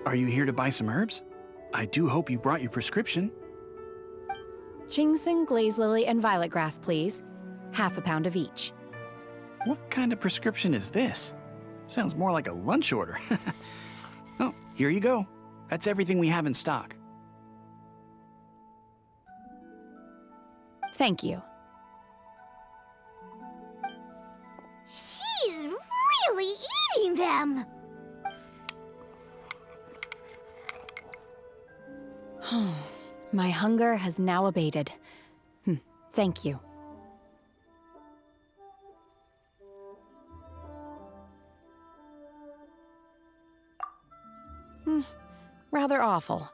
Are you here to buy some herbs? I do hope you brought your prescription. Ginseng, glaze lily, and violet grass, please. Half a pound of each. What kind of prescription is this? Sounds more like a lunch order. Oh, here you go. That's everything we have in stock. Thank you. She's really eating them! My hunger has now abated. Thank you. Rather awful.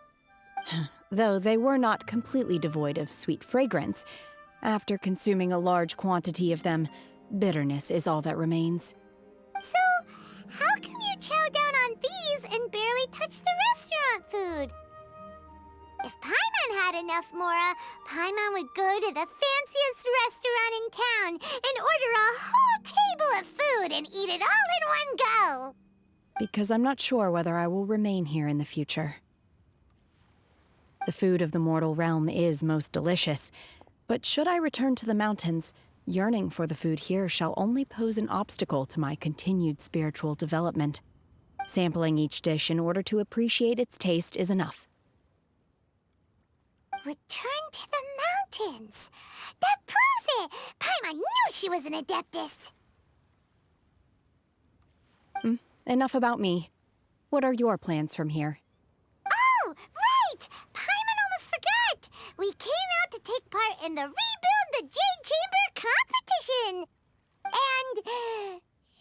Though they were not completely devoid of sweet fragrance. After consuming a large quantity of them, bitterness is all that remains. So, how come you chow down on these and barely touch the restaurant food? If Paimon had enough Mora, Paimon would go to the fanciest restaurant in town and order a whole table of food and eat it all in one go! Because I'm not sure whether I will remain here in the future. The food of the mortal realm is most delicious, but should I return to the mountains, yearning for the food here shall only pose an obstacle to my continued spiritual development. Sampling each dish in order to appreciate its taste is enough. Return to the mountains! That proves it! Paimon knew she was an Adeptus! Enough about me. What are your plans from here? Oh, right! Paimon almost forgot! We came out to take part in the Rebuild the Jade Chamber competition!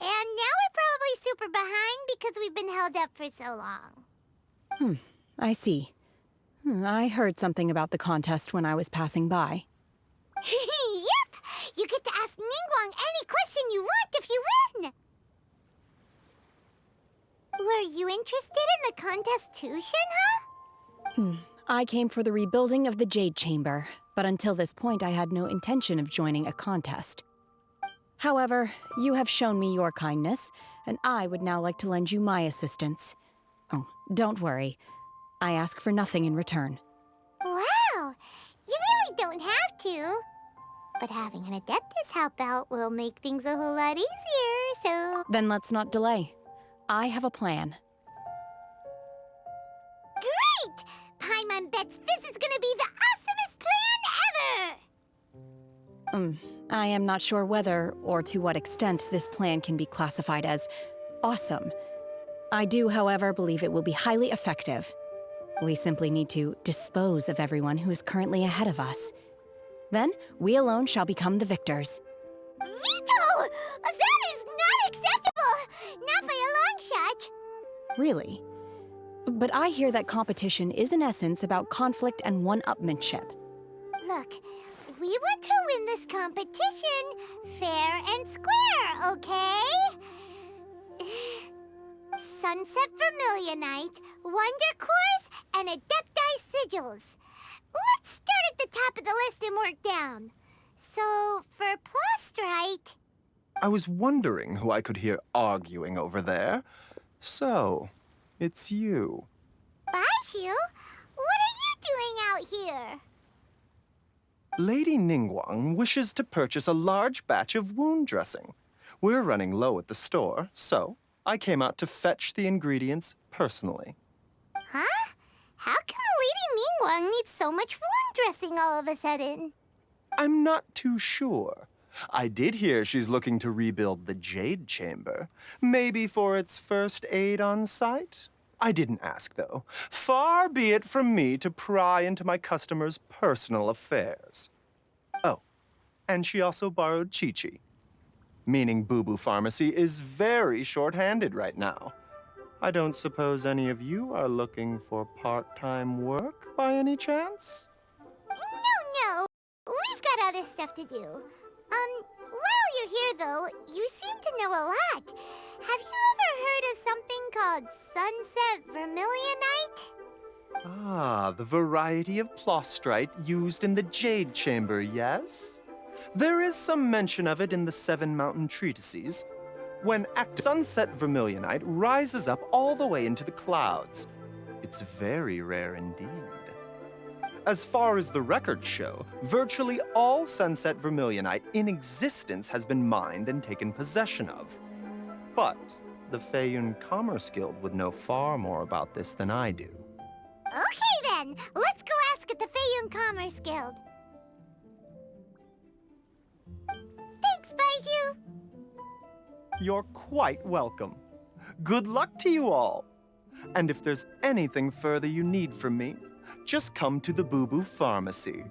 And now we're probably super behind because we've been held up for so long. I see. I heard something about the contest when I was passing by. Yep! You get to ask Ningguang any question you want if you win! Were you interested in the contest too, Shenhe? I came for the rebuilding of the Jade Chamber, but until this point I had no intention of joining a contest. However, you have shown me your kindness, and I would now like to lend you my assistance. Oh, don't worry. I ask for nothing in return. Wow! You really don't have to. But having an Adeptus help out will make things a whole lot easier, so... Then let's not delay. I have a plan. Great! Paimon bets this is gonna be the awesomest plan ever! I am not sure whether or to what extent this plan can be classified as awesome. I do, however, believe it will be highly effective. We simply need to dispose of everyone who is currently ahead of us. Then, we alone shall become the victors. Veto! That is not acceptable! Not by a long shot! Really? But I hear that competition is in essence about conflict and one-upmanship. Look, we want to win this competition fair and square, okay? Sunset Vermilionite, Wonder Cores, and Adepti Sigils. Let's start at the top of the list and work down. So, for Plustrite... I was wondering who I could hear arguing over there. So, it's you. Baishu? What are you doing out here? Lady Ningguang wishes to purchase a large batch of wound dressing. We're running low at the store, so I came out to fetch the ingredients personally. Huh? How come Lady Ningguang needs so much wound dressing all of a sudden? I'm not too sure. I did hear she's looking to rebuild the Jade Chamber. Maybe for its first aid on site? I didn't ask, though. Far be it from me to pry into my customers' personal affairs. Oh, and she also borrowed Chi-Chi. Meaning Boo Boo Pharmacy is very short-handed right now. I don't suppose any of you are looking for part-time work by any chance? No. We've got other stuff to do. While you're here, though, you seem to know a lot. Have you ever heard of something called Sunset Vermilionite? Ah, the variety of Plustrite used in the Jade Chamber, yes? There is some mention of it in the Seven Mountain Treatises. When active, Sunset Vermilionite rises up all the way into the clouds. It's very rare indeed. As far as the records show, virtually all Sunset Vermilionite in existence has been mined and taken possession of. But the Feiyun Commerce Guild would know far more about this than I do. Okay then, let's go ask at the Feiyun Commerce Guild. Thanks, Baiju. You're quite welcome. Good luck to you all. And if there's anything further you need from me, just come to the Boo Boo Pharmacy.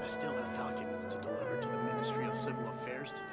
I still have documents to deliver to the Ministry of Civil Affairs today.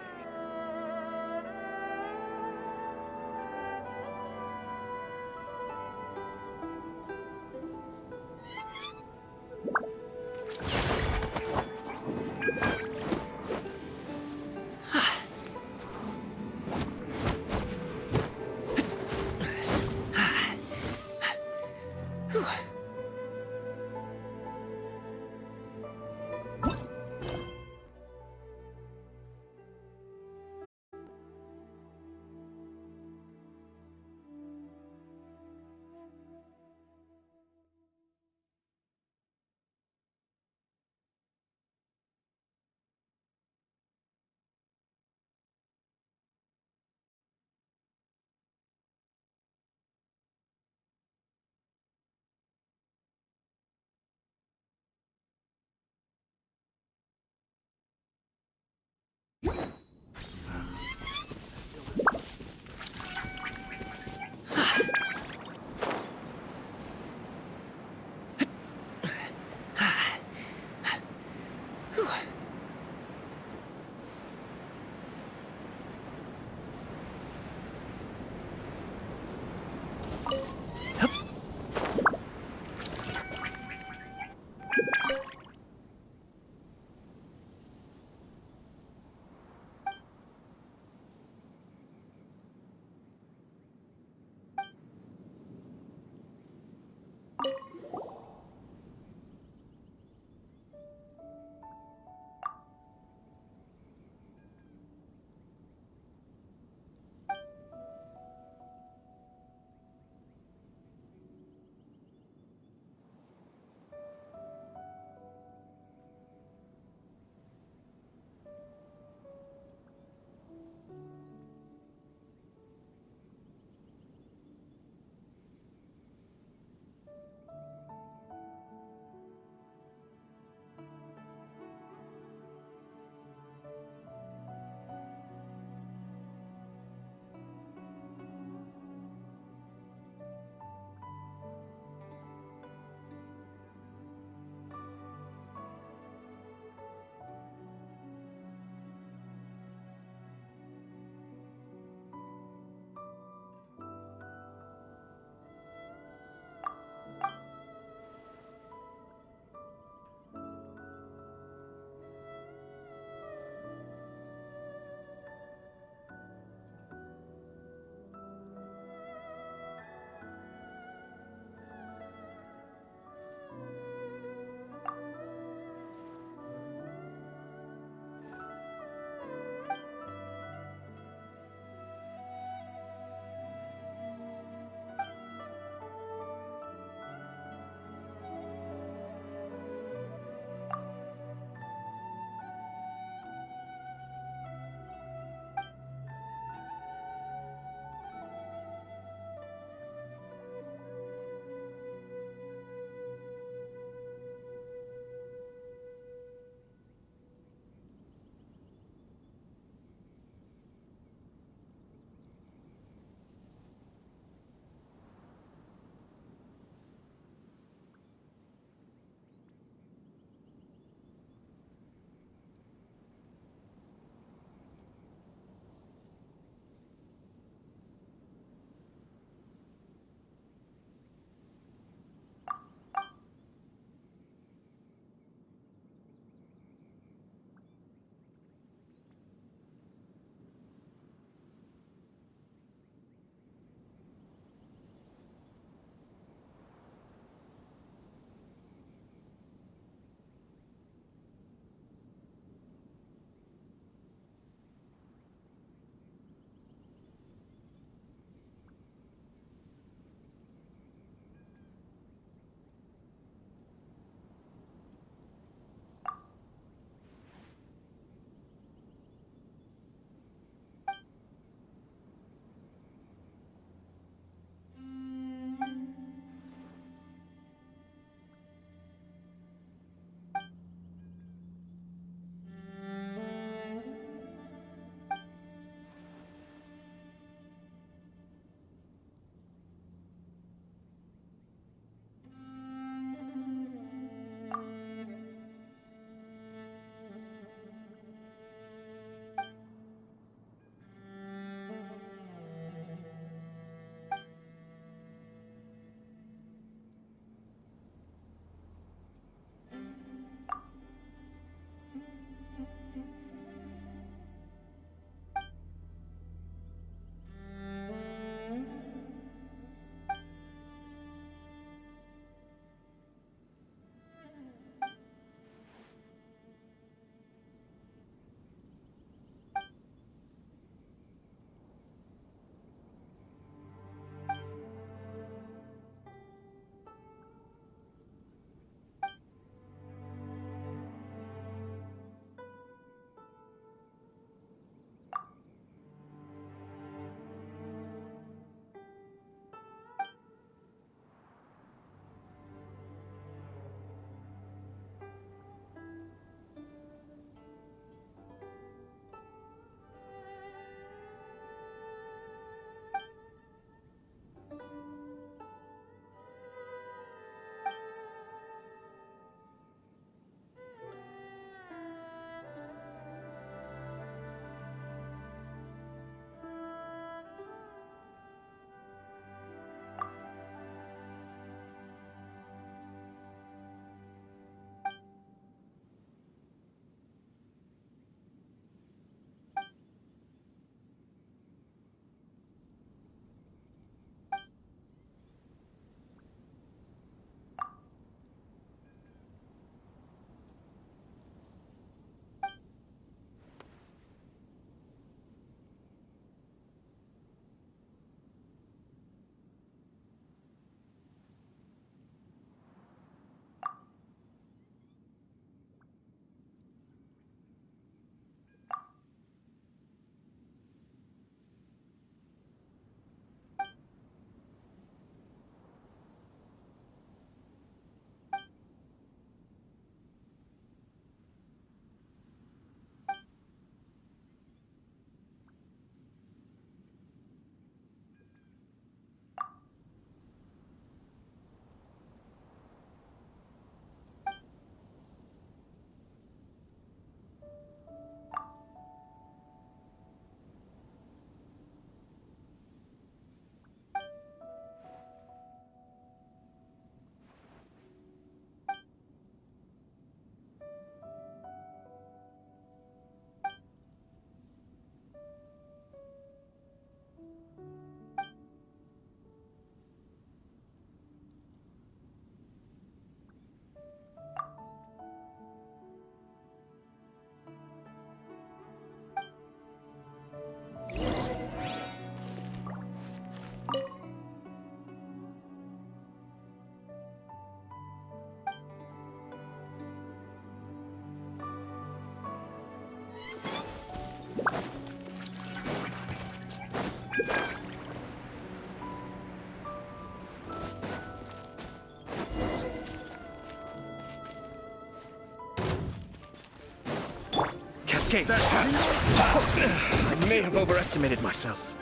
Cascade! I may have overestimated myself.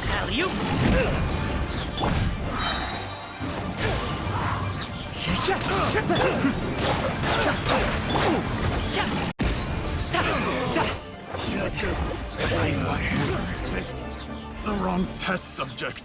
Alley-oop! Raise my hand. The wrong test subject.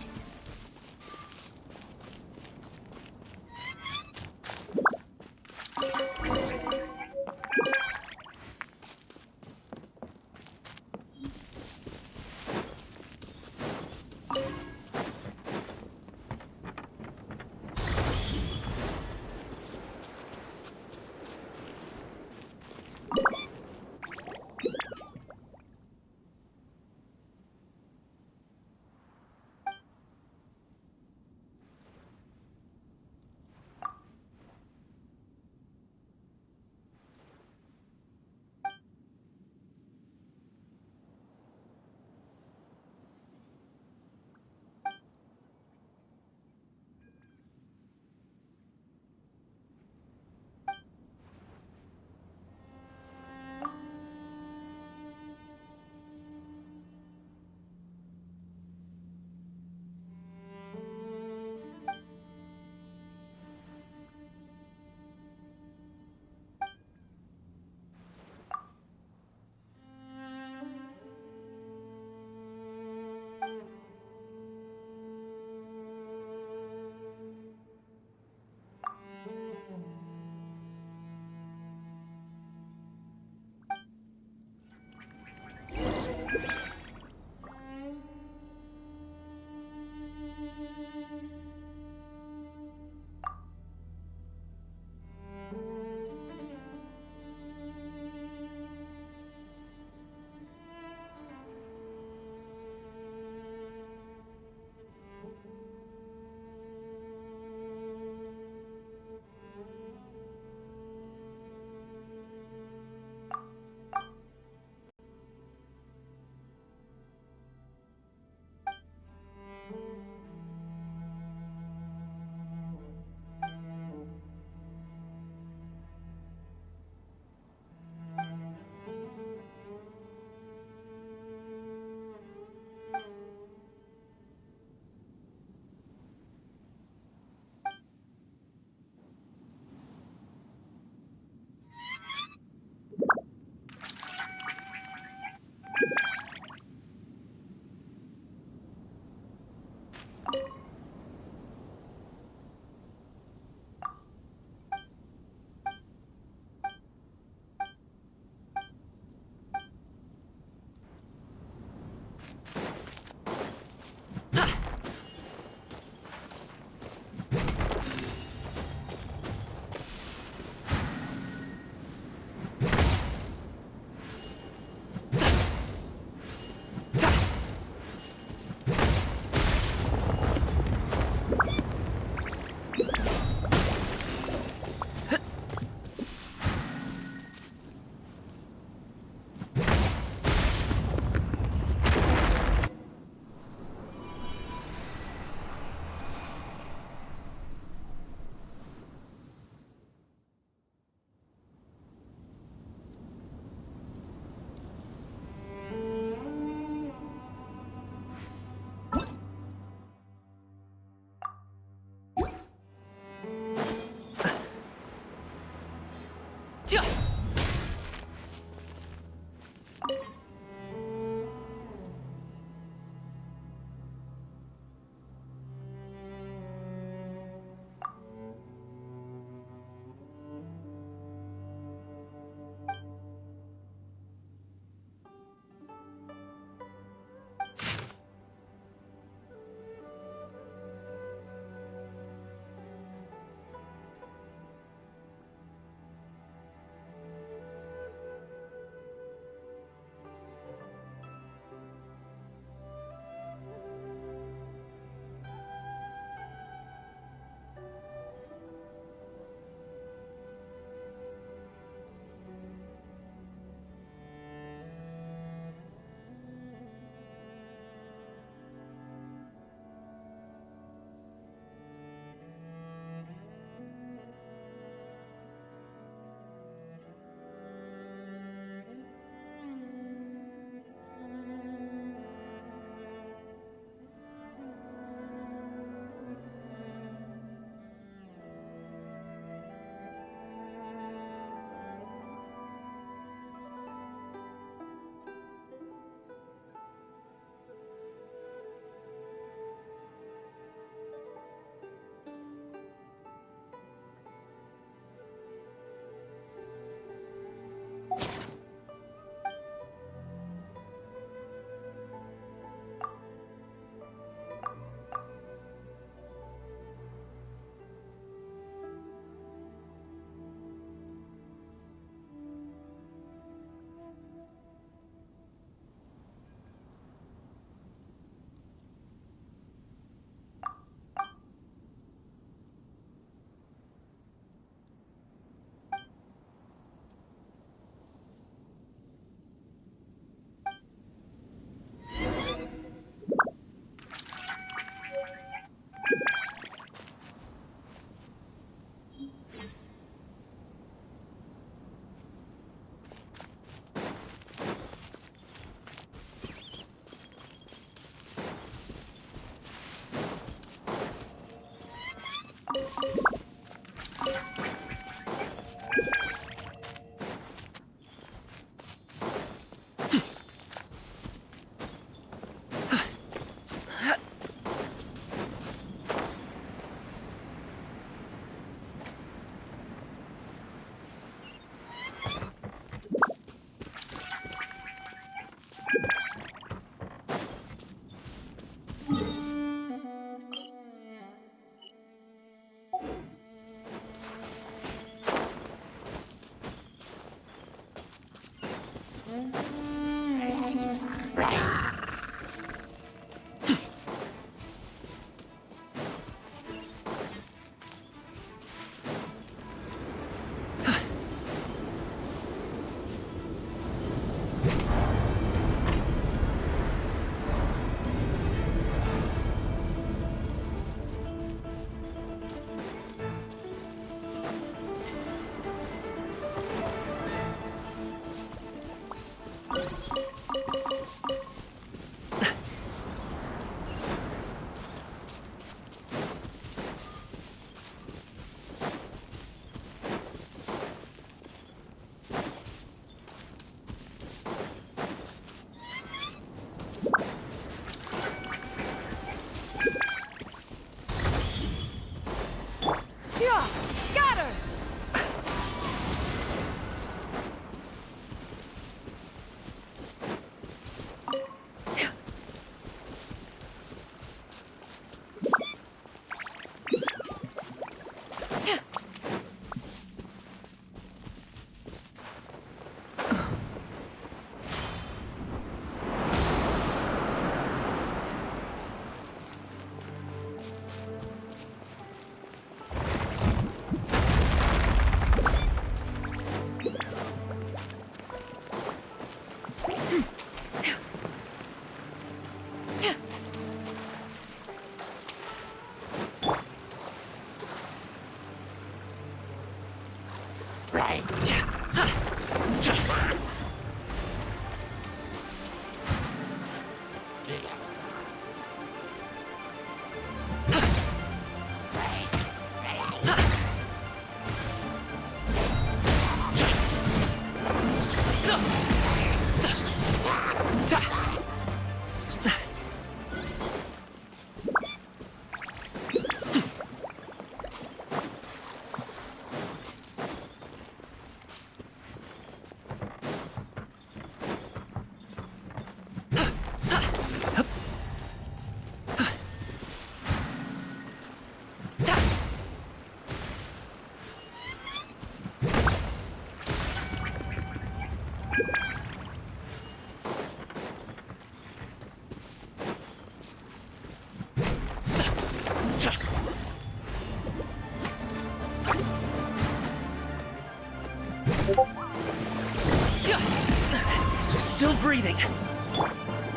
Still breathing.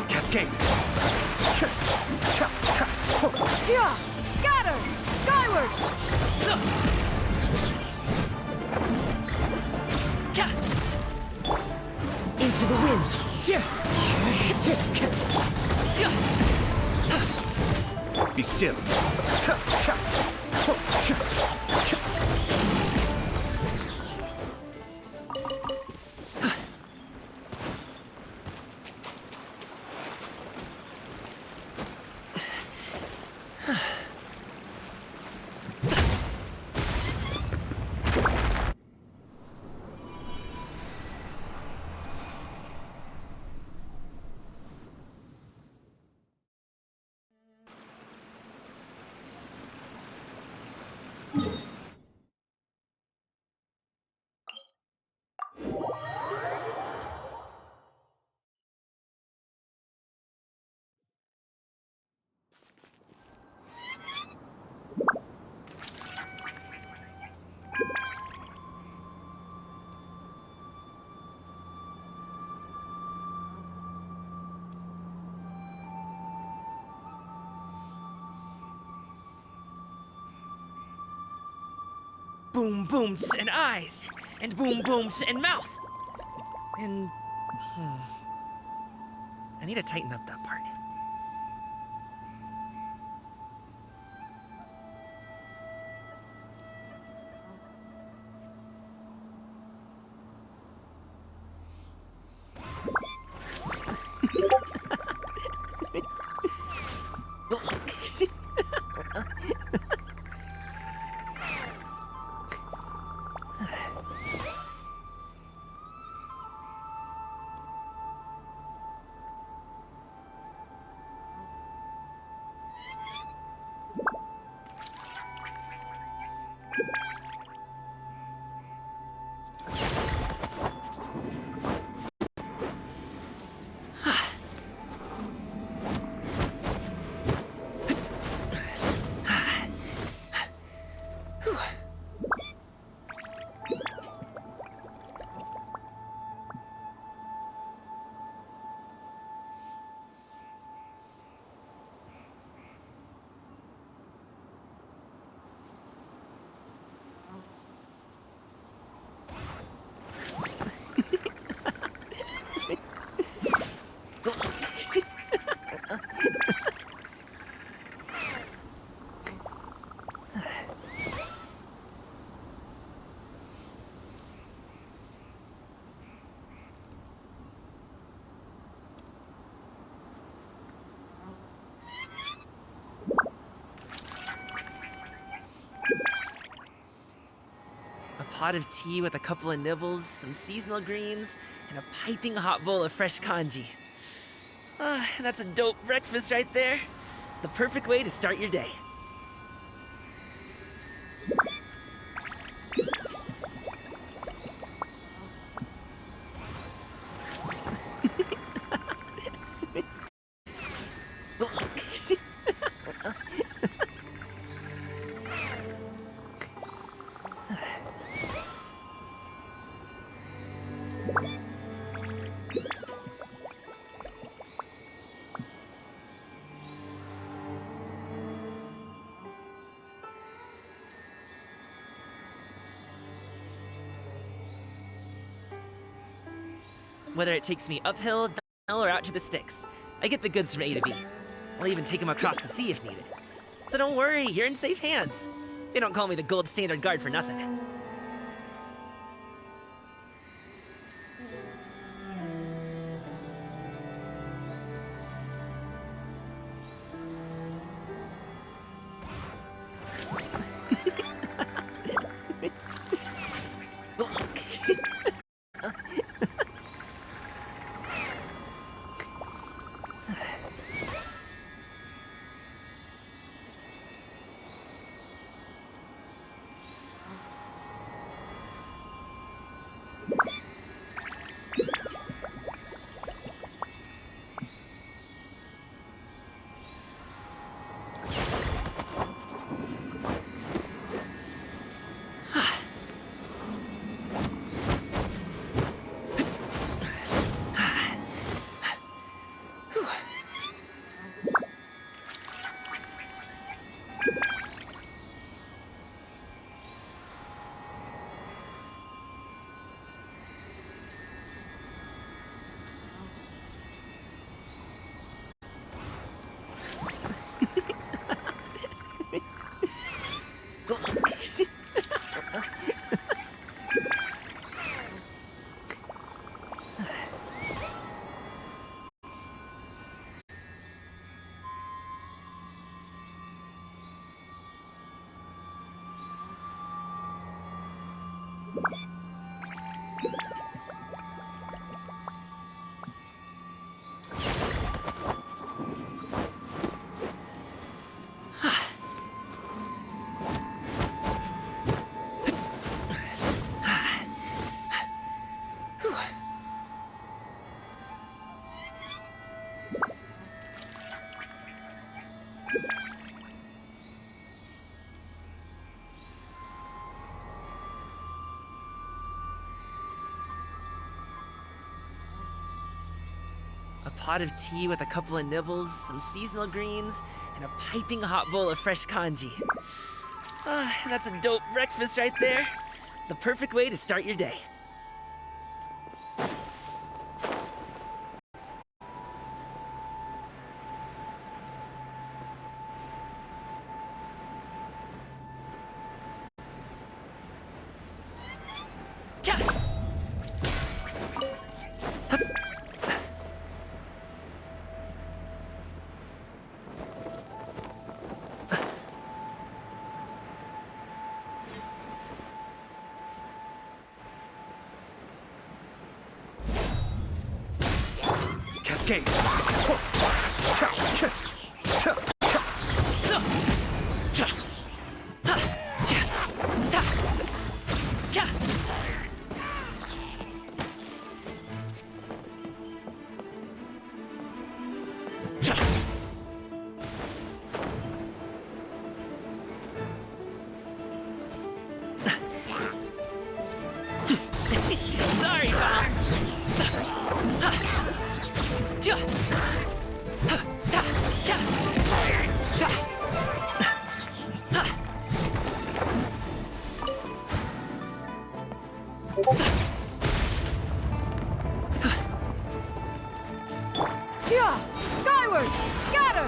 Cascade. Yeah! Scatter! Skyward! Into the wind. Be still. Boom booms and eyes, and boom booms and mouth. And I need to tighten up that part. pot of tea with a couple of nibbles, some seasonal greens, and a piping hot bowl of fresh congee. That's a dope breakfast right there. The perfect way to start your day. Whether it takes me uphill, downhill, or out to the sticks, I get the goods from A to B. I'll even take them across the sea if needed. So don't worry, you're in safe hands. They don't call me the gold standard guard for nothing. A pot of tea with a couple of nibbles, some seasonal greens, and a piping hot bowl of fresh congee. That's a dope breakfast right there. The perfect way to start your day. Cascade! Sorry, pal. Skyward! Scatter!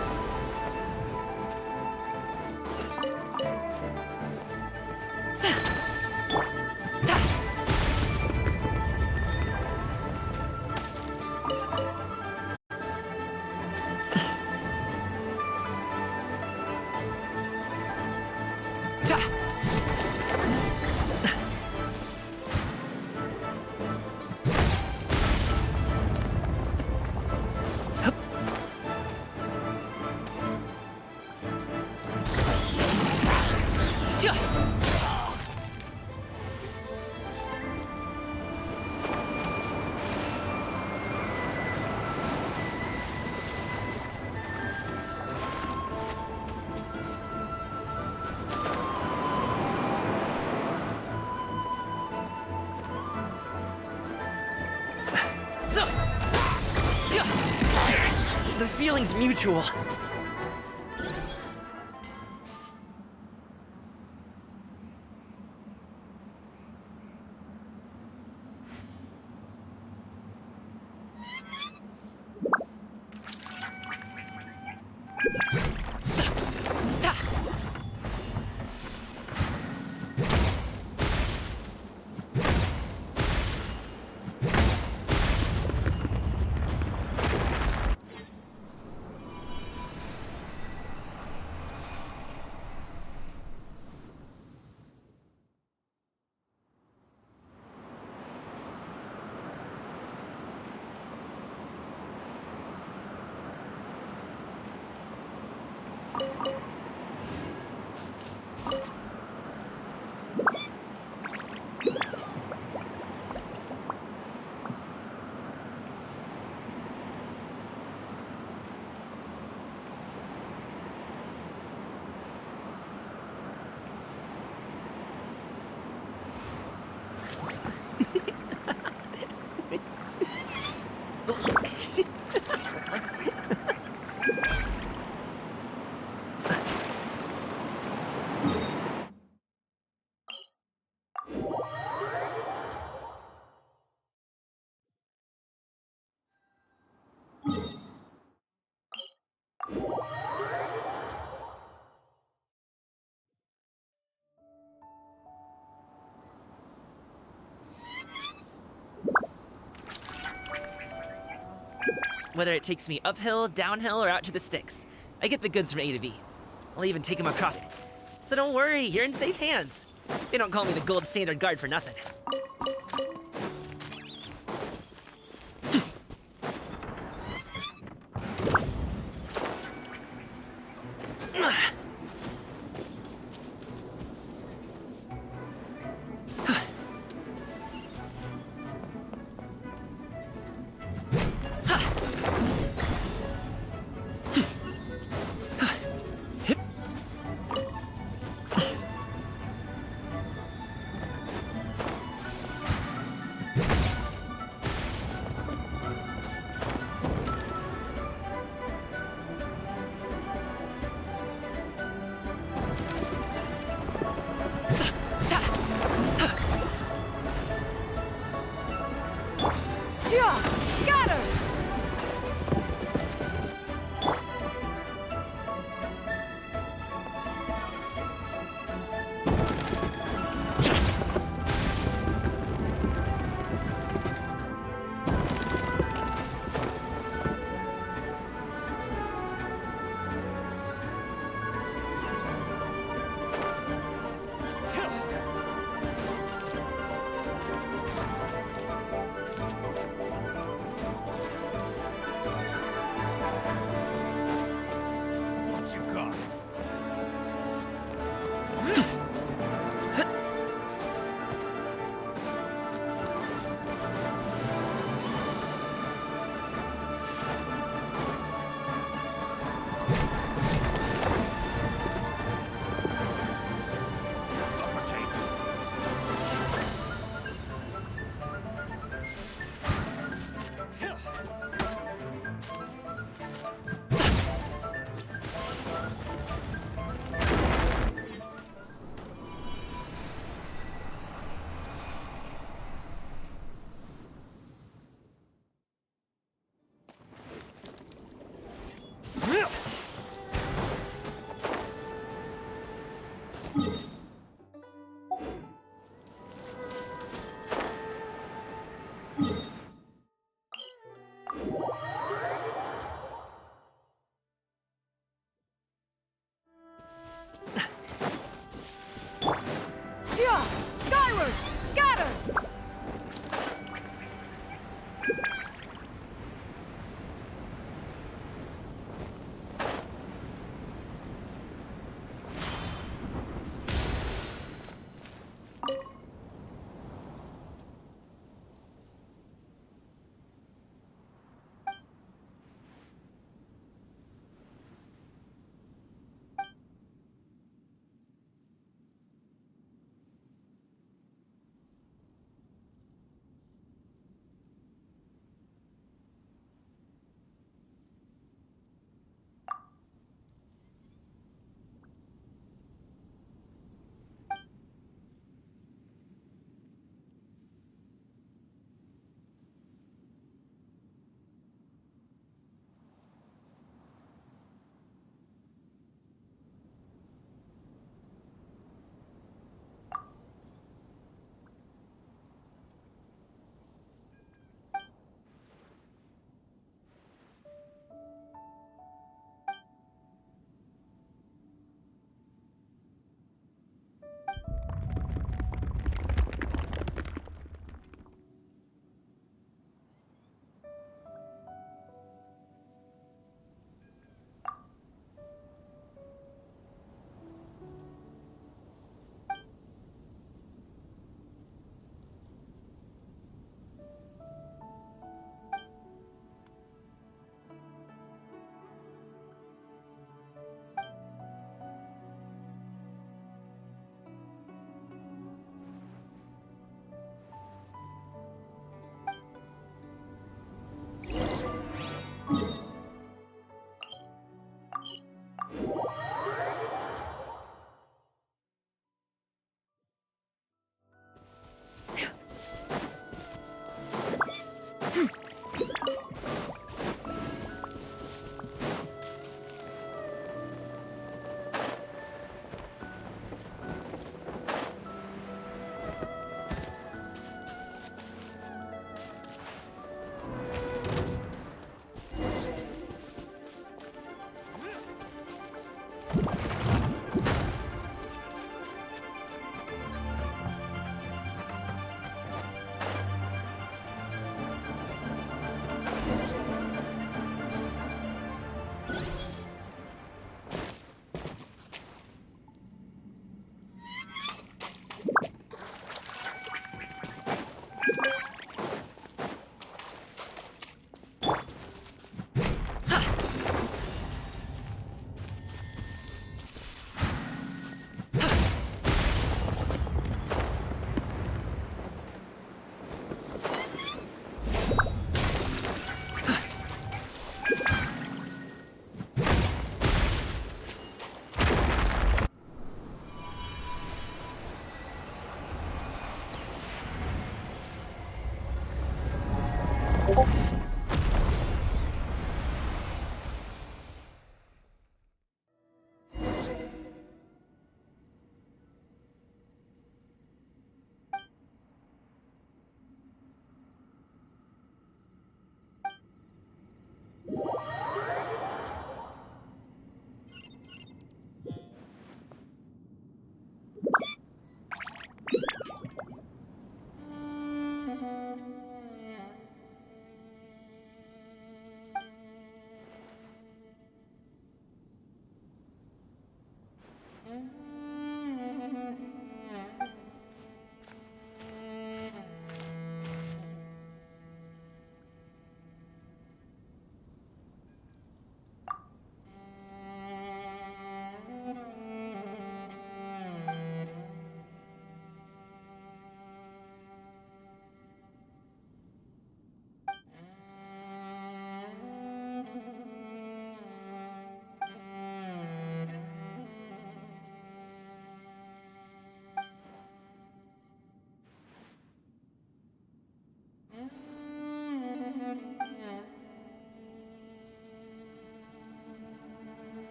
feeling's mutual. Whether it takes me uphill, downhill, or out to the sticks, I get the goods from A to B. I'll even take them across it. So don't worry, you're in safe hands. They don't call me the gold standard guard for nothing.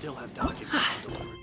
still have documents to deliver.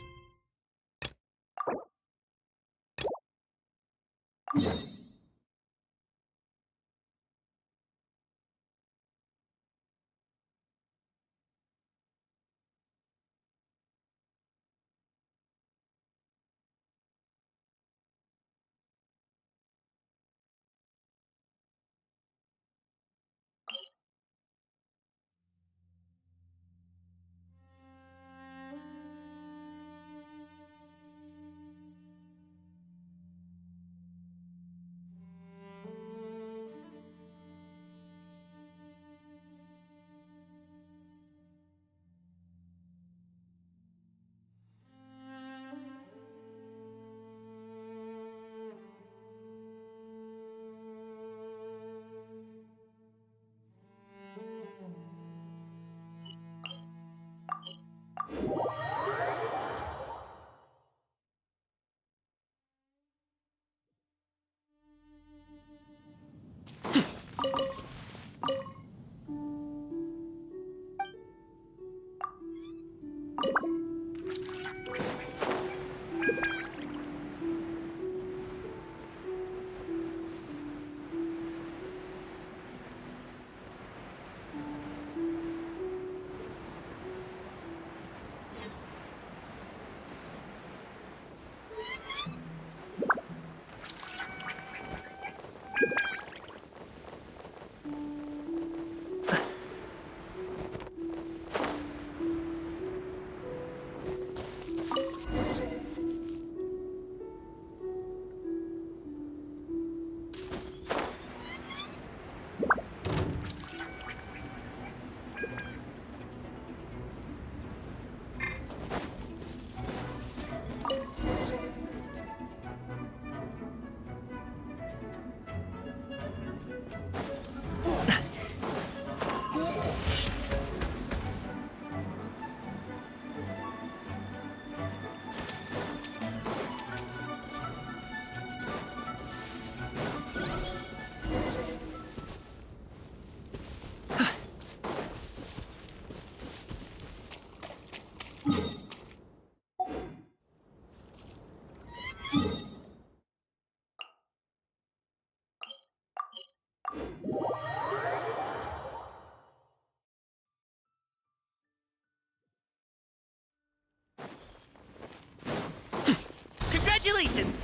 Congratulations!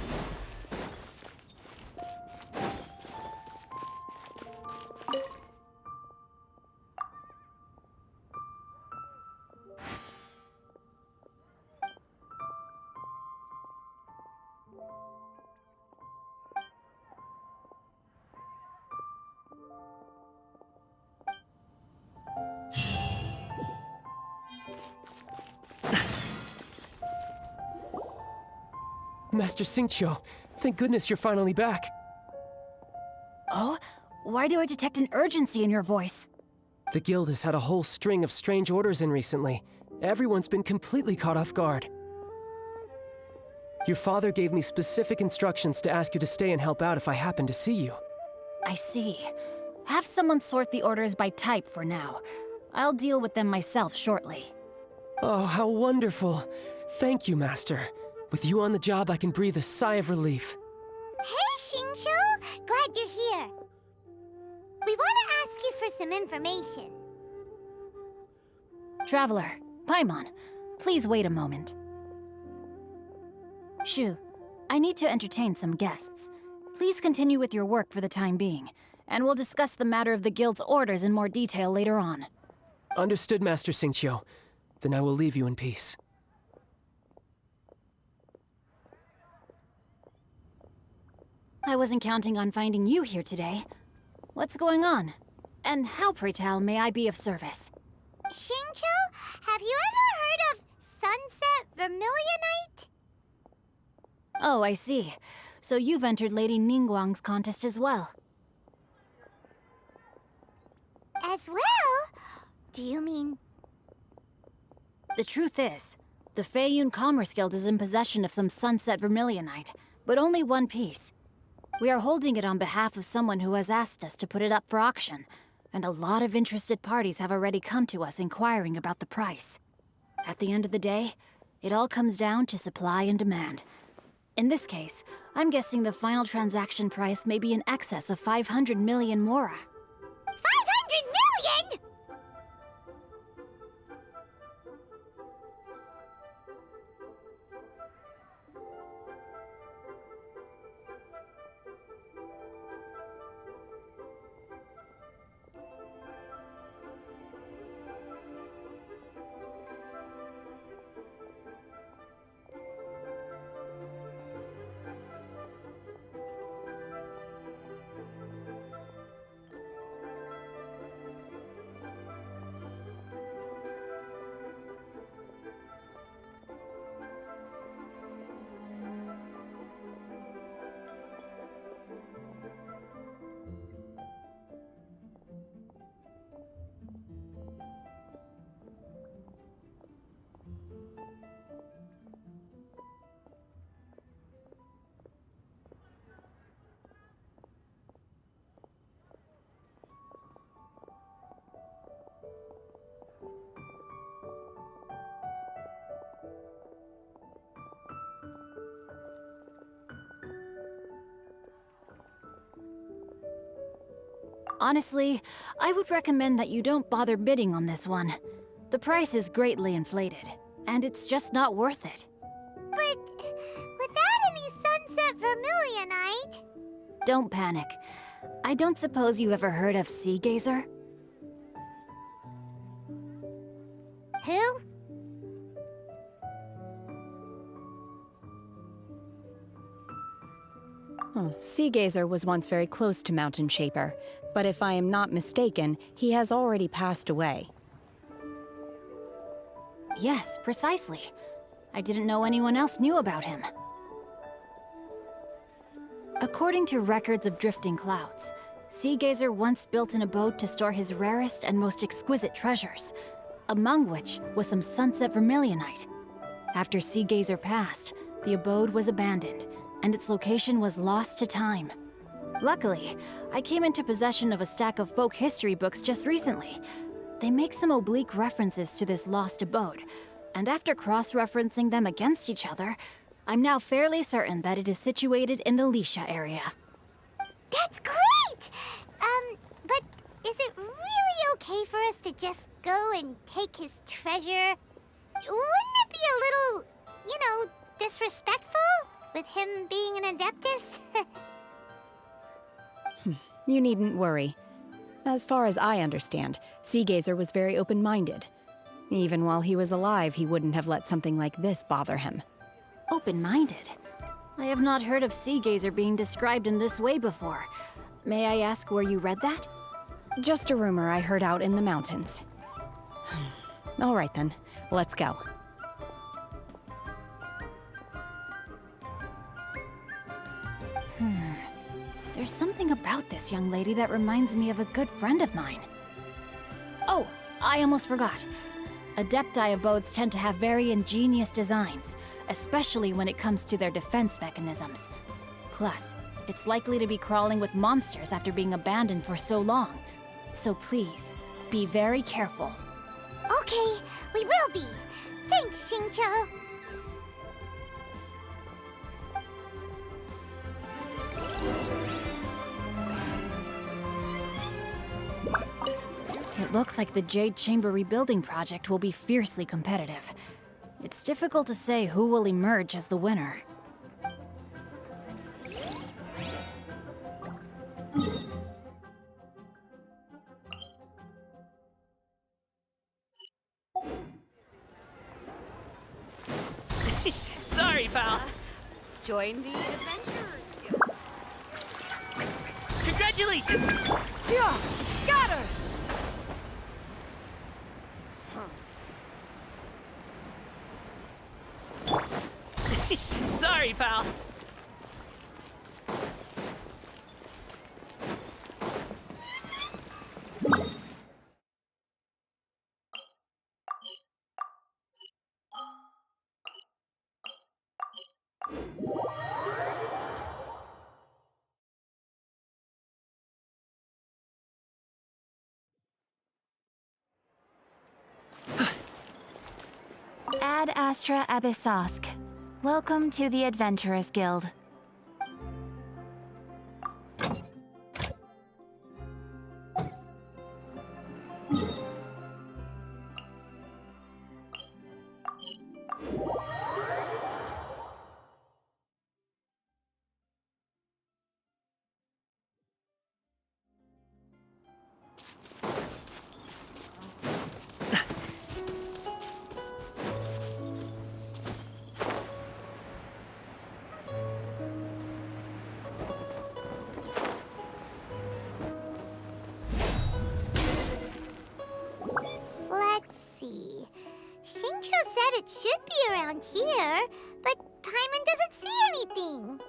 Master Xingqiu, thank goodness you're finally back. Oh? Why do I detect an urgency in your voice? The guild has had a whole string of strange orders in recently. Everyone's been completely caught off guard. Your father gave me specific instructions to ask you to stay and help out if I happen to see you. I see. Have someone sort the orders by type for now. I'll deal with them myself shortly. Oh, how wonderful. Thank you, Master. With you on the job, I can breathe a sigh of relief. Hey, Xingqiu! Glad you're here. We want to ask you for some information. Traveler, Paimon, please wait a moment. Shu, I need to entertain some guests. Please continue with your work for the time being, and we'll discuss the matter of the guild's orders in more detail later on. Understood, Master Xingqiu. Then I will leave you in peace. I wasn't counting on finding you here today. What's going on? And how, pray tell, may I be of service? Xingqiu, have you ever heard of Sunset Vermilionite? Oh, I see. So you've entered Lady Ningguang's contest as well. As well? Do you mean... The truth is, the Feiyun Commerce Guild is in possession of some Sunset Vermilionite, but only one piece. We are holding it on behalf of someone who has asked us to put it up for auction, and a lot of interested parties have already come to us inquiring about the price. At the end of the day, it all comes down to supply and demand. In this case, I'm guessing the final transaction price may be in excess of 500 million mora. 500 million?! Honestly, I would recommend that you don't bother bidding on this one. The price is greatly inflated, and it's just not worth it. But without any sunset vermilionite... Don't panic. I don't suppose you ever heard of Sea Gazer? Who? Oh, Sea Gazer was once very close to Mountain Shaper, but if I am not mistaken, he has already passed away. Yes, precisely. I didn't know anyone else knew about him. According to records of drifting clouds, Sea Gazer once built an abode to store his rarest and most exquisite treasures, among which was some sunset vermilionite. After Sea Gazer passed, the abode was abandoned, and its location was lost to time. Luckily, I came into possession of a stack of folk history books just recently. They make some oblique references to this lost abode, and after cross-referencing them against each other, I'm now fairly certain that it is situated in the Lisha area. That's great! But is it really okay for us to just go and take his treasure? Wouldn't it be a little, disrespectful? With him being an Adeptus? You needn't worry. As far as I understand, Sea Gazer was very open-minded. Even while he was alive, he wouldn't have let something like this bother him. Open-minded? I have not heard of Sea Gazer being described in this way before. May I ask where you read that? Just a rumor I heard out in the mountains. All right then, let's go. There's something about this young lady that reminds me of a good friend of mine. Oh, I almost forgot. Adepti abodes tend to have very ingenious designs, especially when it comes to their defense mechanisms. Plus, it's likely to be crawling with monsters after being abandoned for so long. So please, be very careful. Okay, we will be. Thanks, Xingqiu. It looks like the Jade Chamber rebuilding project will be fiercely competitive. It's difficult to say who will emerge as the winner. Sorry, pal. Join the Adventurers Guild. Congratulations! Yeah, scatter! Sorry, pal. Ad Astra Abyssosk. Welcome to the Adventurers Guild. Let's see. Shincho said it should be around here, but Paimon doesn't see anything.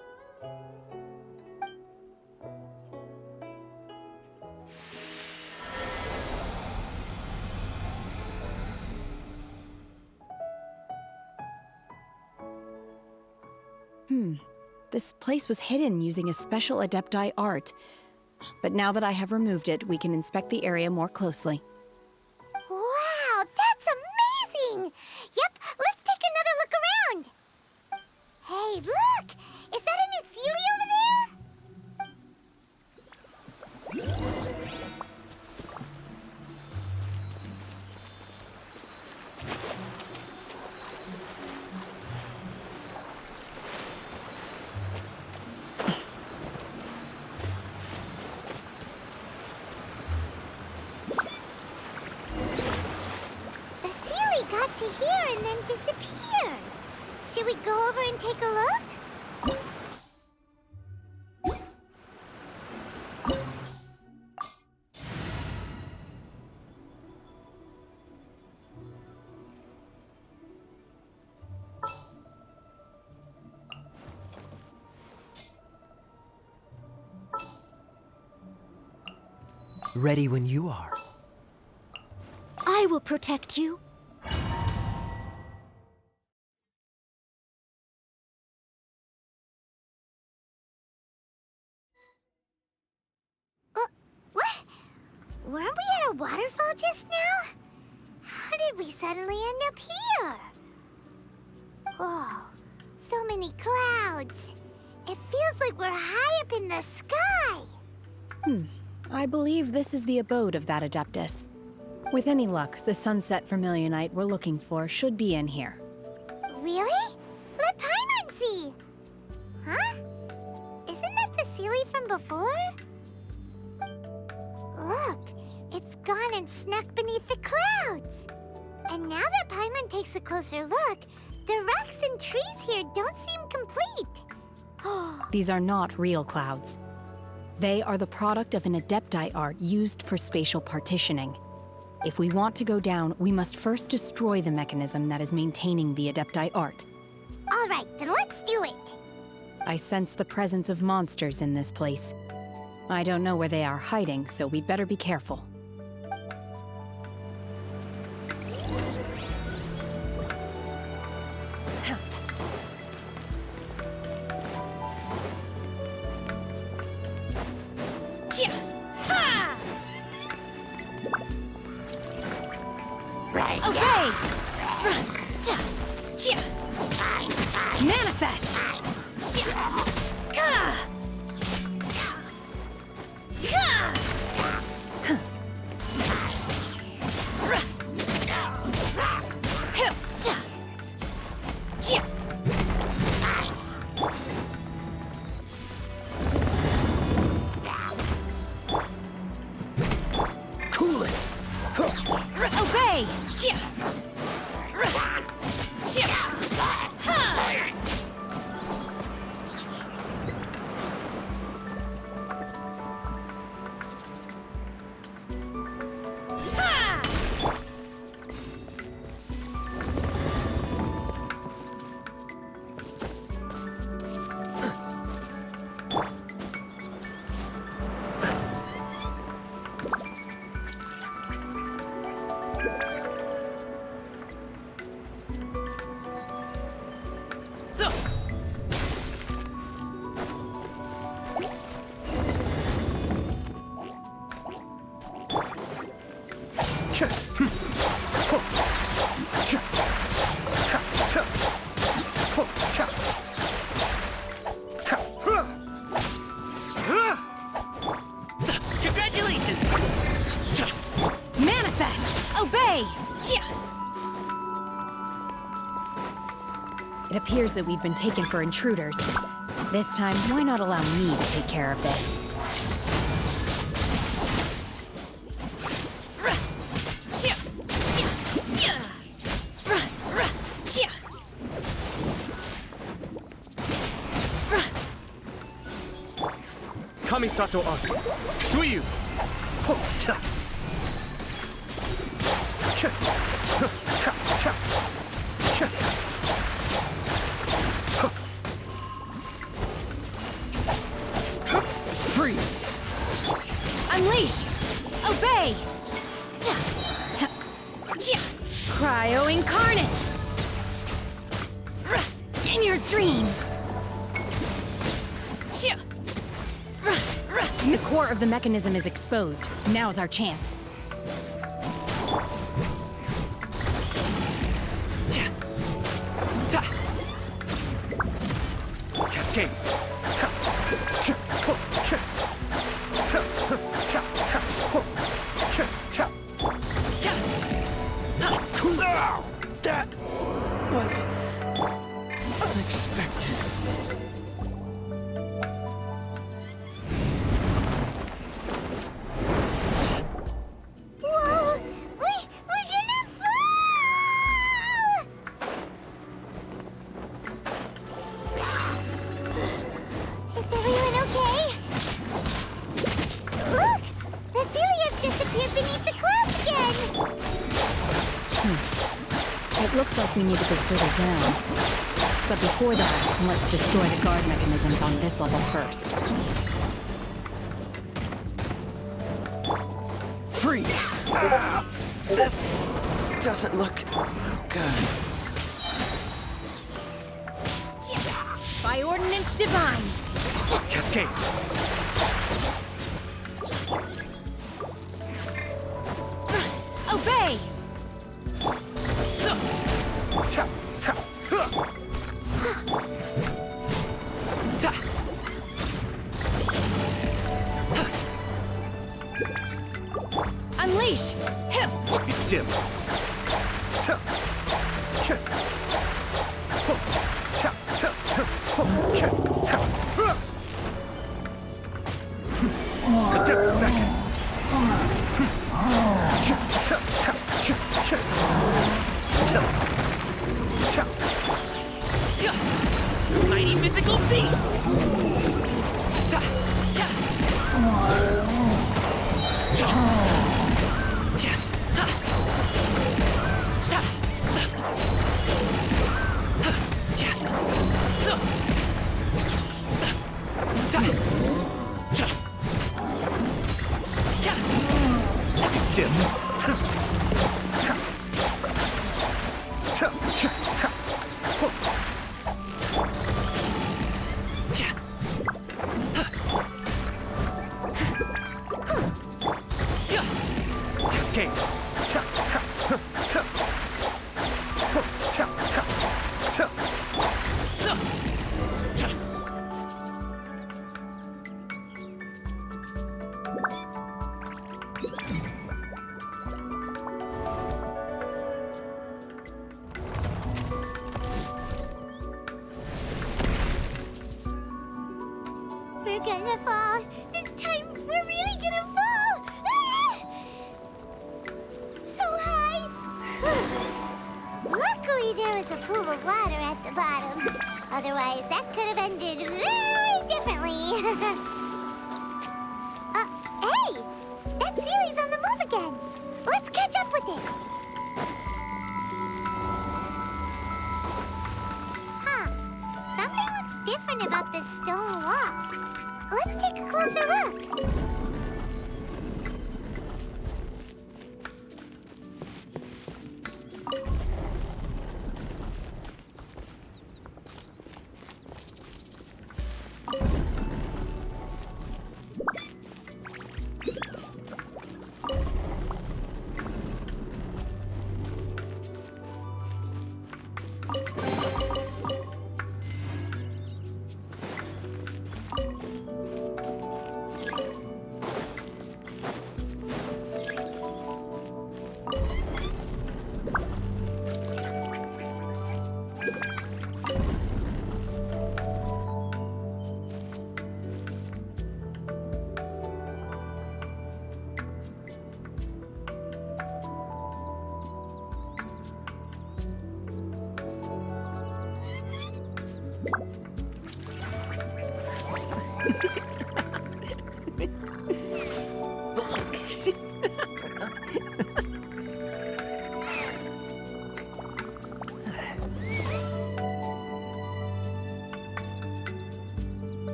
This place was hidden using a special Adepti art. But now that I have removed it, we can inspect the area more closely. Wow, that's amazing! Yep, let's take another look around. Hey, look! Is that a new Sealy over there? The Sealy got to here and then disappeared. Should we go over and take a look? Ready when you are. I will protect you. What? Weren't we at a waterfall just now? How did we suddenly end up here? Oh, so many clouds. It feels like we're high up in the sky. I believe this is the abode of that Adeptus. With any luck, the sunset vermilionite we're looking for should be in here. Really? Let Paimon see. Huh? Isn't that the Sealy from before? Look, it's gone and snuck beneath the clouds. And now that Paimon takes a closer look, the rocks and trees here don't seem complete. These are not real clouds. They are the product of an Adepti art used for spatial partitioning. If we want to go down, we must first destroy the mechanism that is maintaining the Adepti art. All right, then let's do it. I sense the presence of monsters in this place. I don't know where they are hiding, so we'd better be careful. Okay! Manifest! Cool it! Obey! appears that we've been taken for intruders. This time, why not allow me to take care of this? Kamisato Aki. Suiyu! Freeze! Unleash! Obey! Cryo Incarnate! In your dreams! The core of the mechanism is exposed. Now's our chance. Cascade. That was unexpected. Whoa! We're gonna fall! Is everyone okay? Look! The Celia's disappeared beneath the clouds again! It looks like we need to go further down. But before that, let's destroy the guard mechanisms on this level first. Freeze! This doesn't look good. By Ordinance Divine! Cascade. Obey! Unleash! Be still. Adept's beckon. Mighty mythical beast! Be still. Cascade. We're gonna fall. This time, we're really gonna fall. So high. Luckily, there was a pool of water at the bottom. Otherwise, that could have ended very differently. Hey! That Sealy's on the move again. Let's catch up with it. Huh. Something looks different about this stone wall. Let's take a closer look.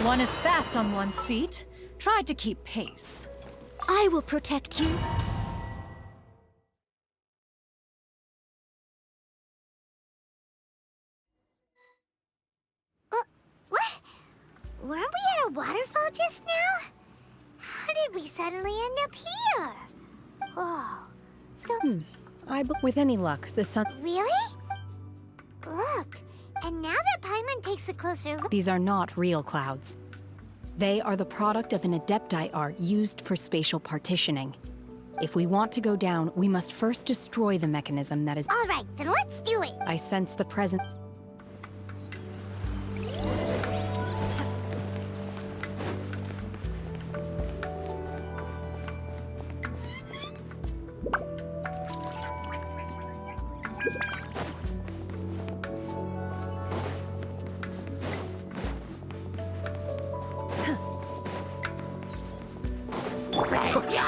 One is fast on one's feet. Try to keep pace. I will protect you. What? Weren't we at a waterfall just now? How did we suddenly end up here? Oh, so... With any luck, the sun... Really? Look, and now that Paimon takes a closer look... These are not real clouds. They are the product of an adepti art used for spatial partitioning. If we want to go down, we must first destroy the mechanism that is... All right, then let's do it. I sense the presence...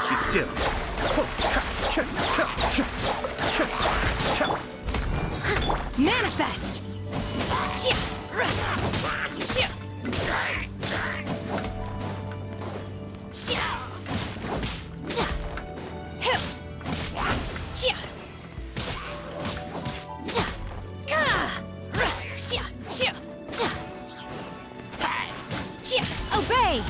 Be still. Manifest! Obey!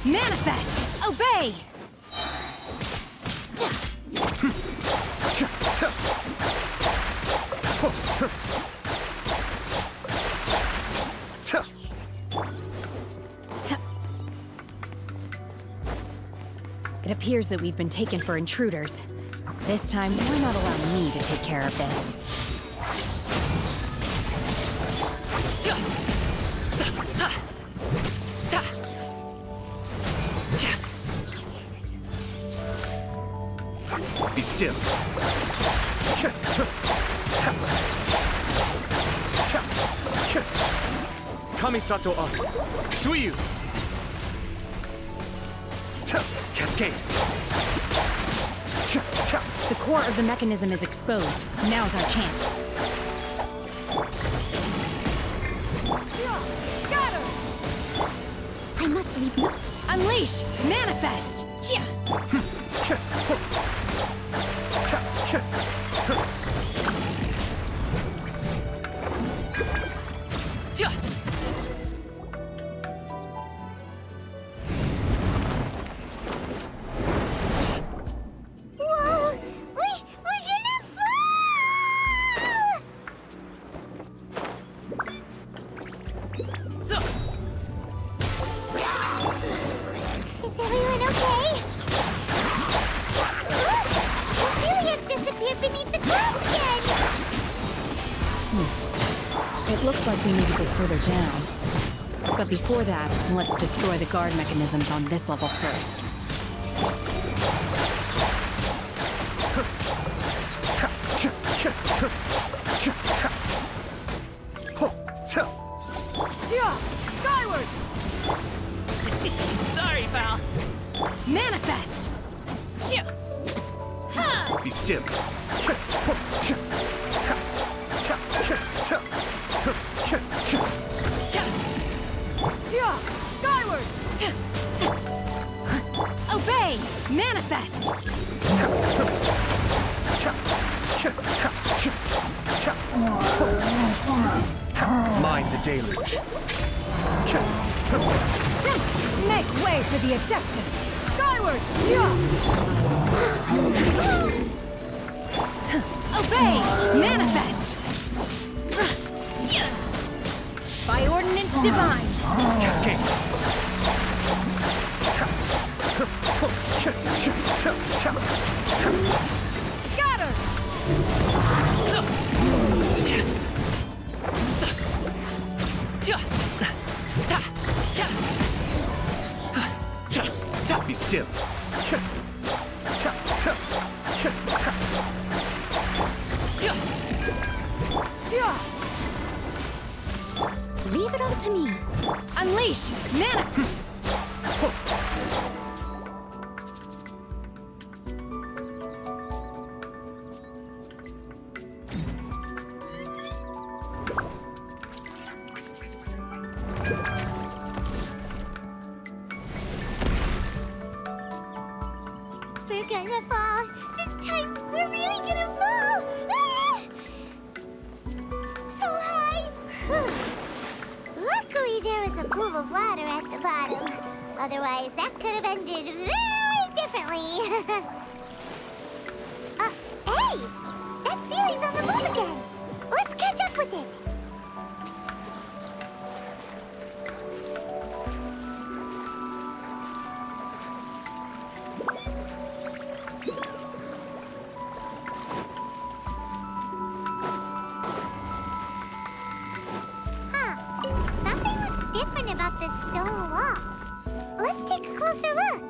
Manifest! Obey! It appears that we've been taken for intruders. This time, why not allow me to take care of this? Be still. Kamisato up. Suiyu! Cascade! The core of the mechanism is exposed. Now's our chance. Scatter! I must leave now. Unleash! Manifest! Whoa! We're gonna fall! So, Is everyone okay? Cecilia disappeared beneath the clouds again! It looks like we need to go further down. But before that, let's destroy the guard mechanisms on this level first. Yeah! Skyward! sorry, pal. Manifest! Be still. Yeah! Skyward! Obey! Manifest! Mind the deluge. Make way for the Adeptus! Skyward! Yeah! Obey! Manifest! By ordinance divine! Cascade. Scatter! Be still. Yeah! Leave it all to me. Unleash! Mana! We're gonna fall. This time, we're really gonna fall. Ah! So high. Luckily, there was a pool of water at the bottom. Otherwise, that could have ended very differently. Hey! That Sealy's on the move again. Let's catch up with it. Something looks different about this stone wall. Let's take a closer look.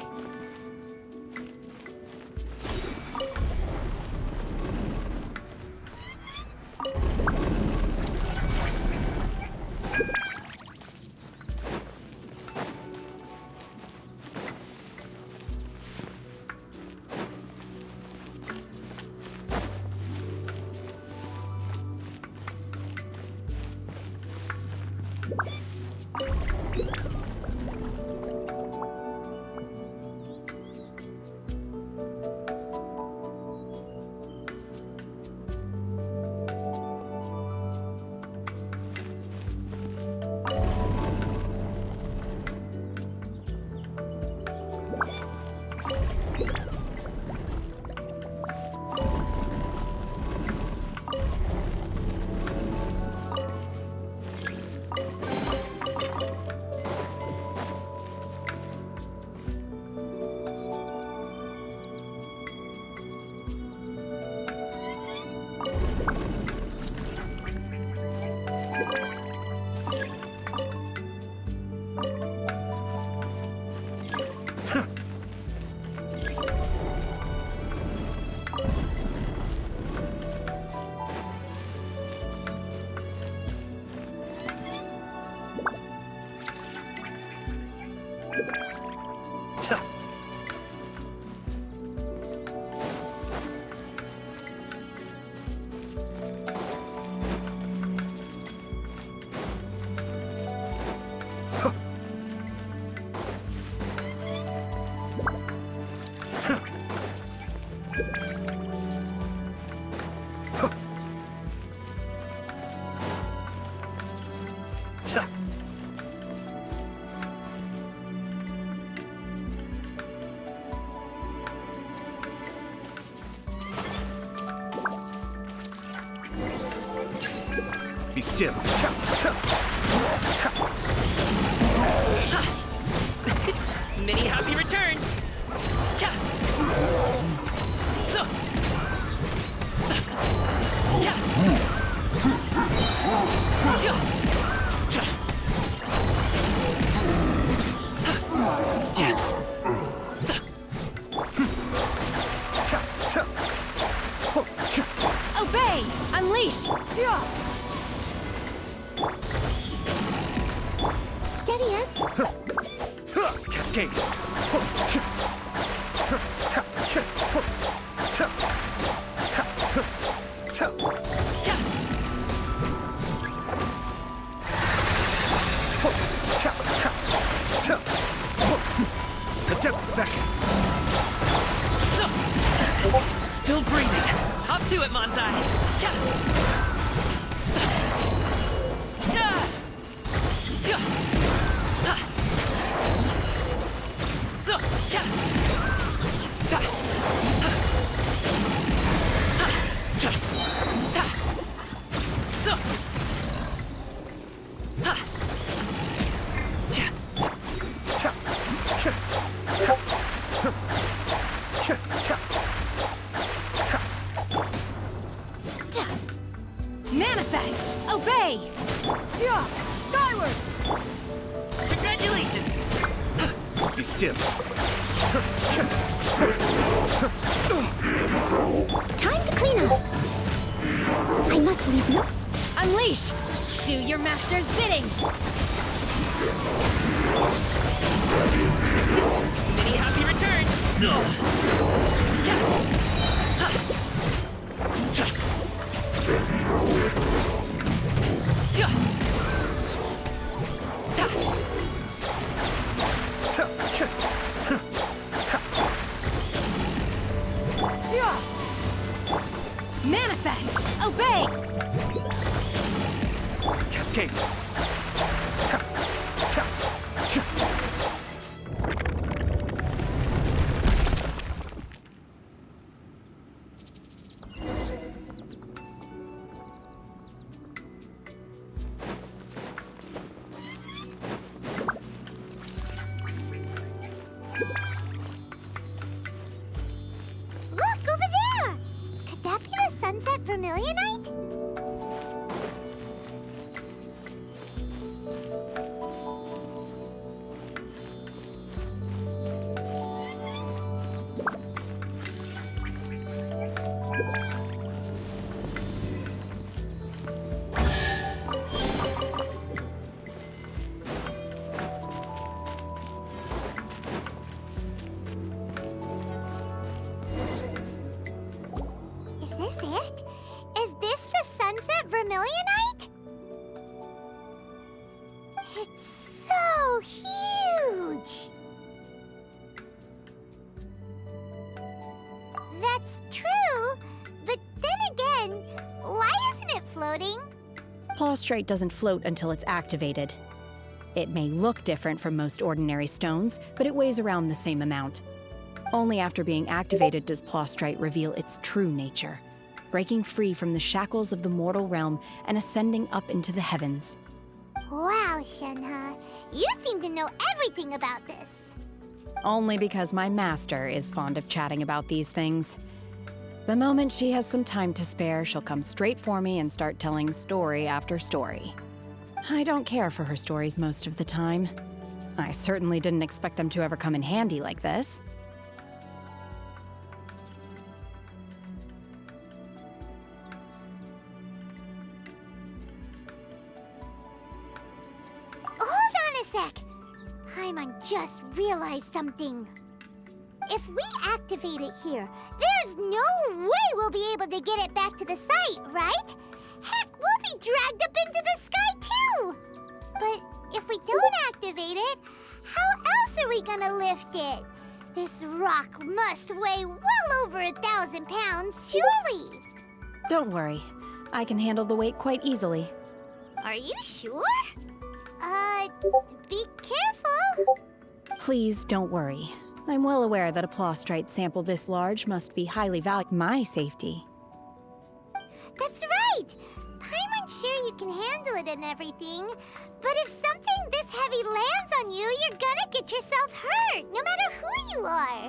Be still. Many happy returns! Ka! So! Sa! Ka! Ja! Ja! Ha! Ja! Sa! Obey! Unleash! Yeah. Steady us. Cascade. The depth's back. Still breathing. Hop to it, Montai. Ka! Sa! Ya! Ja! Ha! So! Ka! Ta! Ha! Ha! Cha! Ta! So! Ha! Cha! Manifest! Obey! Yeah. Skyward. Congratulations! Be still. Time to clean up. I must leave now. Unleash! Do your master's bidding! Many happy returns! Ka! Ha! Cha! Ja! Ta! Yeah. Manifest! Obey! Cascade. Look, over there! Could that be the sunset vermilionite? Is this it? Is this the sunset vermilionite? It's so huge! That's true, but then again, why isn't it floating? Plaustrite doesn't float until it's activated. It may look different from most ordinary stones, but it weighs around the same amount. Only after being activated does Plaustrite reveal its true nature, breaking free from the shackles of the mortal realm and ascending up into the heavens. Wow, Shenhe, you seem to know everything about this. Only because my master is fond of chatting about these things. The moment she has some time to spare, she'll come straight for me and start telling story after story. I don't care for her stories most of the time. I certainly didn't expect them to ever come in handy like this. Hold on a sec. Paimon just realized something. If we activate it here, there's no way we'll be able to get it back to the site, right? Heck, we'll be dragged up into the sky too! But if we don't activate it, how else are we gonna lift it? This rock must weigh well over 1,000 pounds, surely! Don't worry. I can handle the weight quite easily. Are you sure? Be careful! Please don't worry. I'm well aware that a plostrite sample this large must be highly valued. My safety. That's right! Paimon's sure you can handle it and everything, but if something this heavy lands on you, you're gonna get yourself hurt, no matter who you are.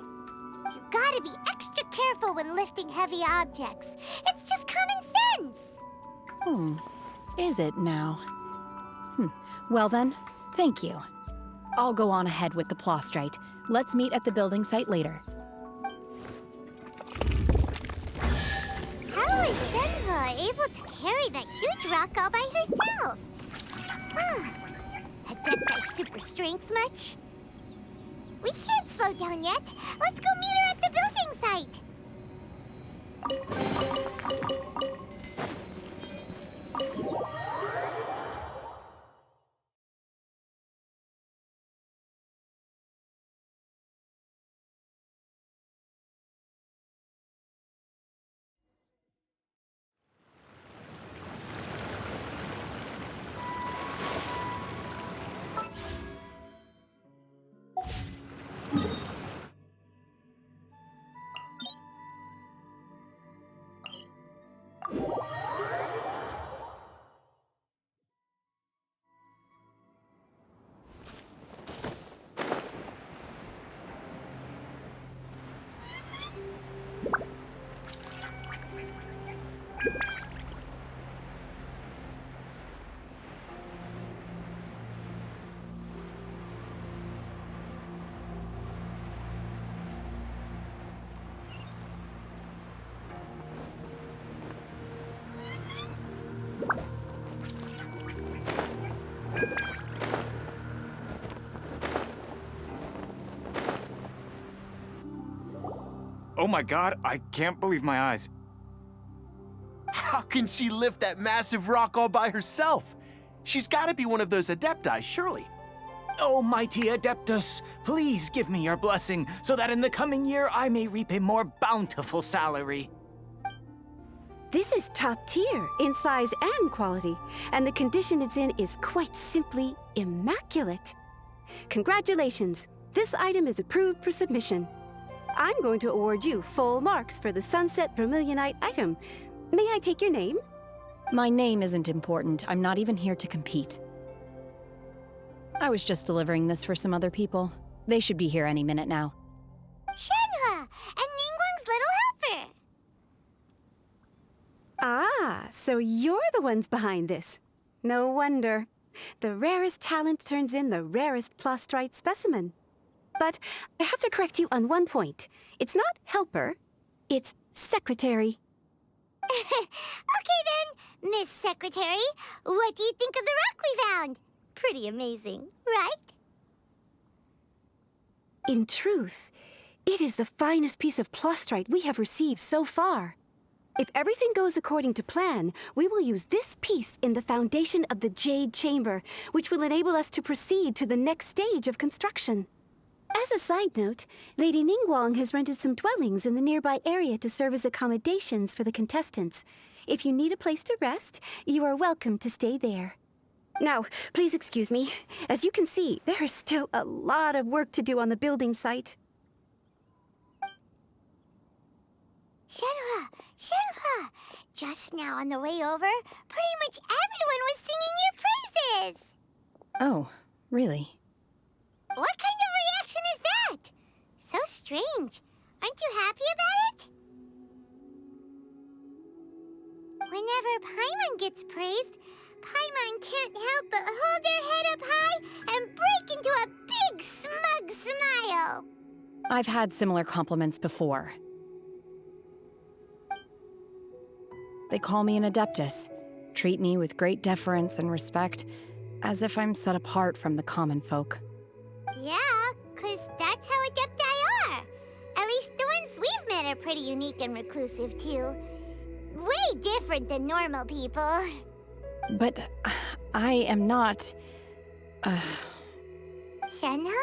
You gotta be extra careful when lifting heavy objects. It's just common sense. Is it now? Well then, thank you. I'll go on ahead with the plostrite. Let's meet at the building site later. How is Shenhe able to carry that huge rock all by herself? Adepti super strength much? We can't slow down yet. Let's go meet her at the building site. Oh my god, I can't believe my eyes. How can she lift that massive rock all by herself? She's gotta be one of those Adepti, surely. Oh, mighty Adeptus, please give me your blessing so that in the coming year I may reap a more bountiful salary. This is top tier in size and quality, and the condition it's in is quite simply immaculate. Congratulations, this item is approved for submission. I'm going to award you full marks for the Sunset Vermilionite item. May I take your name? My name isn't important. I'm not even here to compete. I was just delivering this for some other people. They should be here any minute now. Shenhe and Ningguang's little helper. Ah, so you're the ones behind this. No wonder. The rarest talent turns in the rarest plostrite specimen. But I have to correct you on one point. It's not helper, it's secretary. Okay then, Miss Secretary, what do you think of the rock we found? Pretty amazing, right? In truth, it is the finest piece of plostrite we have received so far. If everything goes according to plan, we will use this piece in the foundation of the Jade Chamber, which will enable us to proceed to the next stage of construction. As a side note, Lady Ningguang has rented some dwellings in the nearby area to serve as accommodations for the contestants. If you need a place to rest, you are welcome to stay there. Now, please excuse me. As you can see, there is still a lot of work to do on the building site. Shenhe! Just now on the way over, pretty much everyone was singing your praises! Oh, really? What kind of reaction is that? So strange. Aren't you happy about it? Whenever Paimon gets praised, Paimon can't help but hold her head up high and break into a big smug smile. I've had similar compliments before. They call me an Adeptus, treat me with great deference and respect, as if I'm set apart from the common folk. Yeah, 'cause that's how Adepti are. At least the ones we've met are pretty unique and reclusive, too. Way different than normal people. But I am not. Shenhe?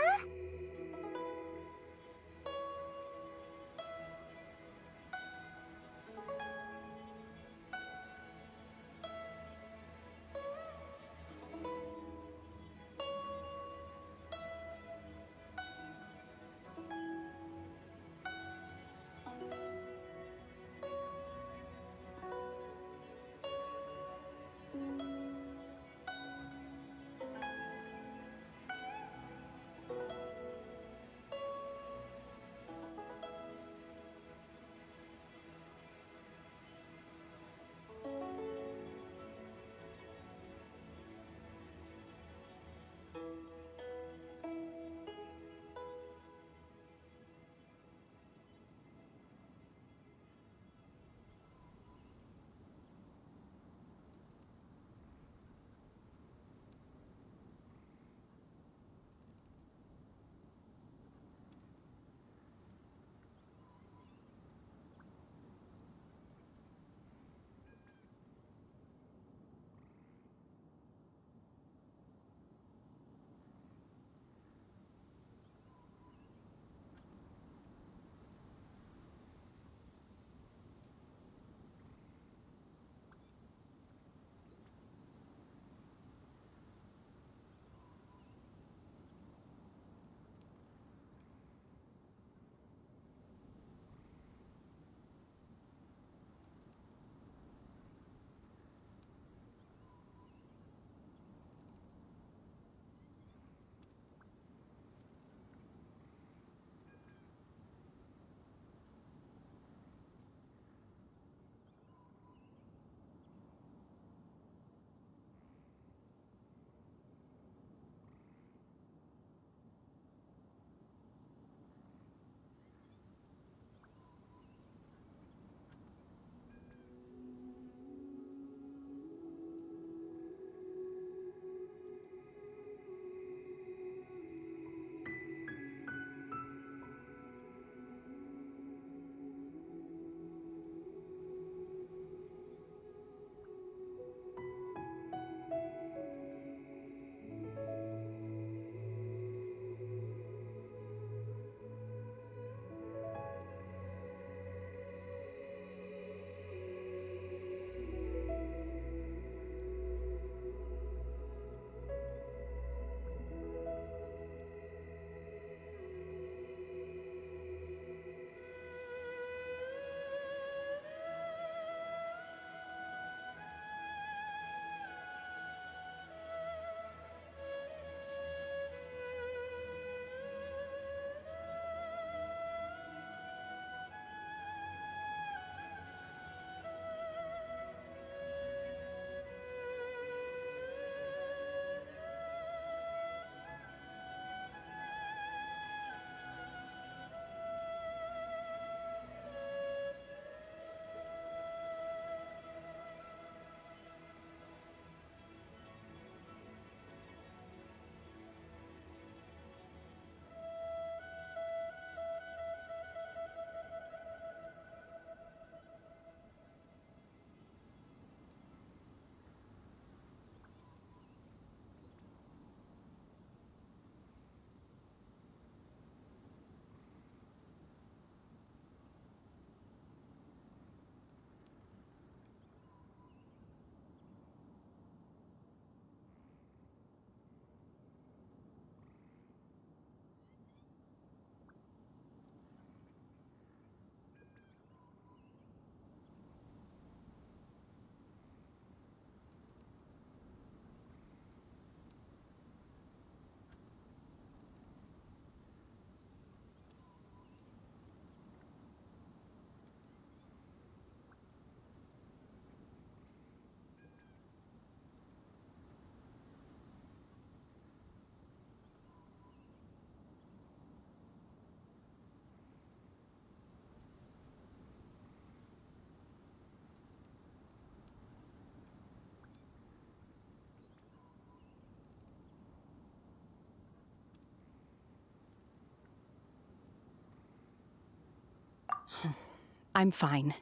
I'm fine.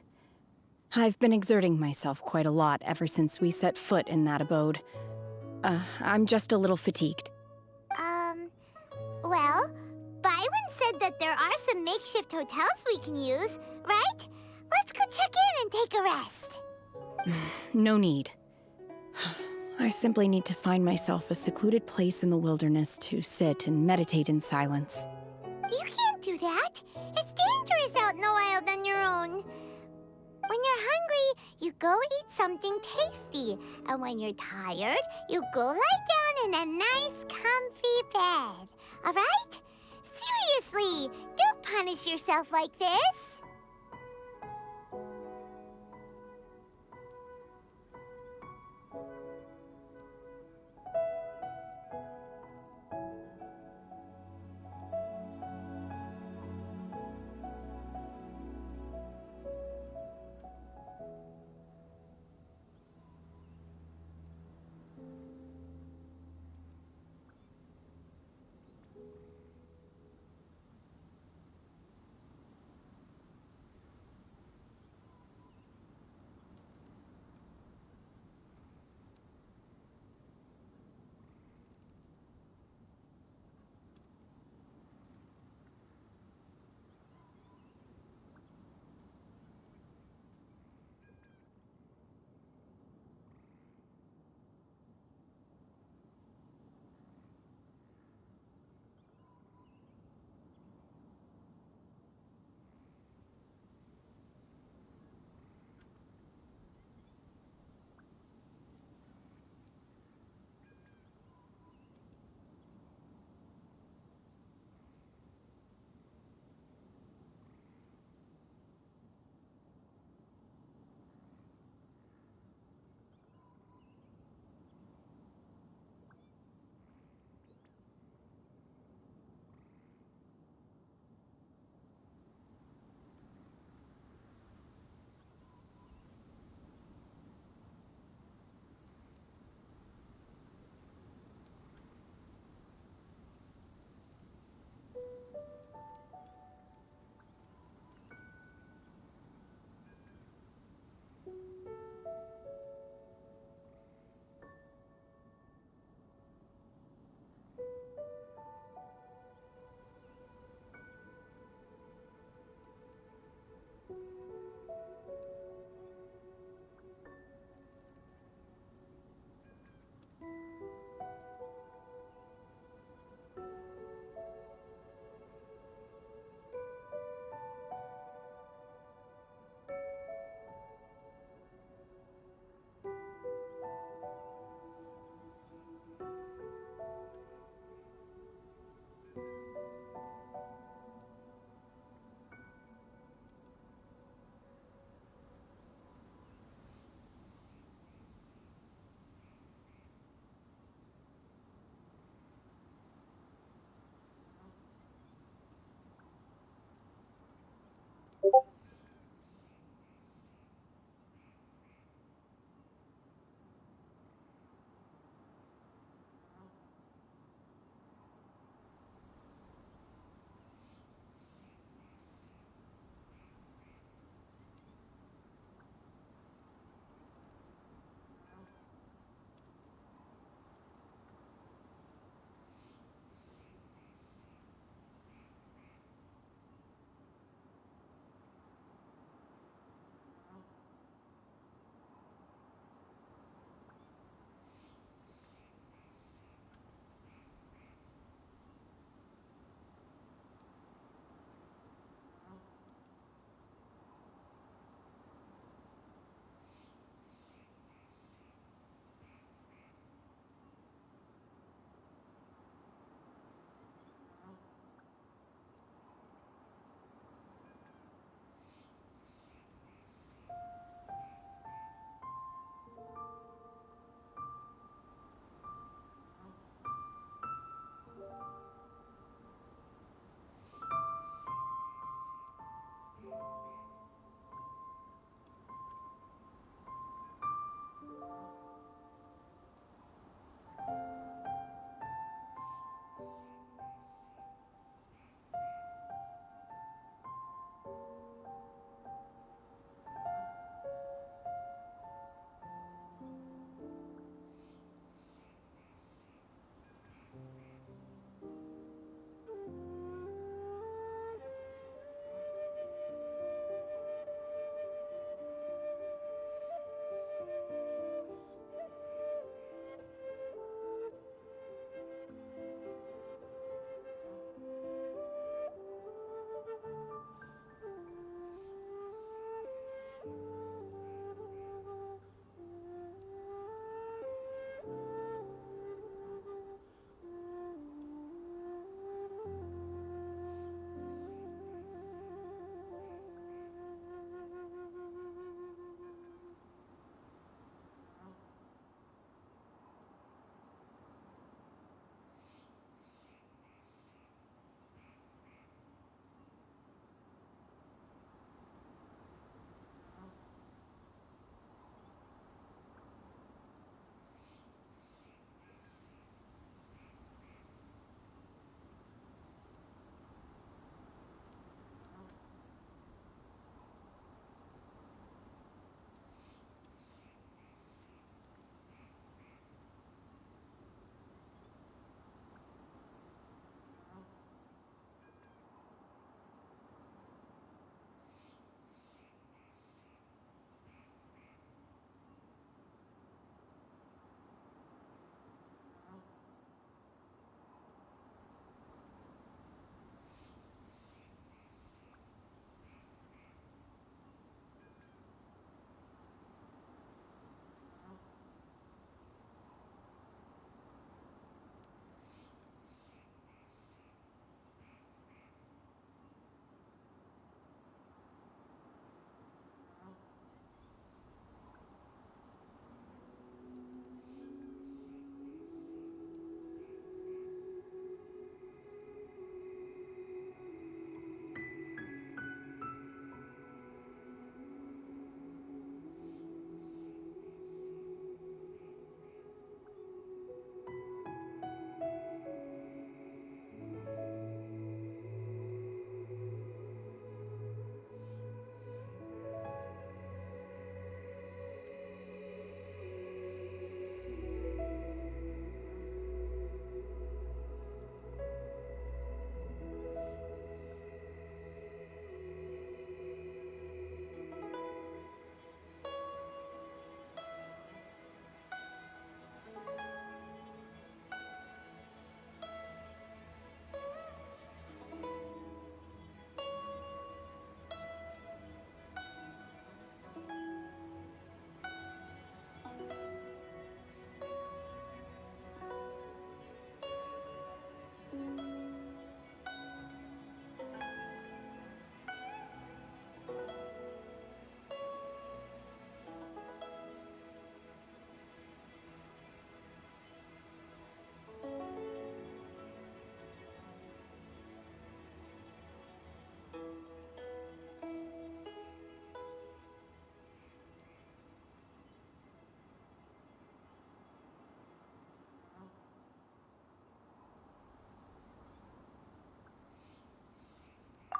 I've been exerting myself quite a lot ever since we set foot in that abode. I'm just a little fatigued. Well, Byron said that there are some makeshift hotels we can use, right? Let's go check in and take a rest. No need. I simply need to find myself a secluded place in the wilderness to sit and meditate in silence. You can't do that. It's dangerous out in the wild on your own. When you're hungry, you go eat something tasty. And when you're tired, you go lie down in a nice, comfy bed. All right? Seriously, don't punish yourself like this.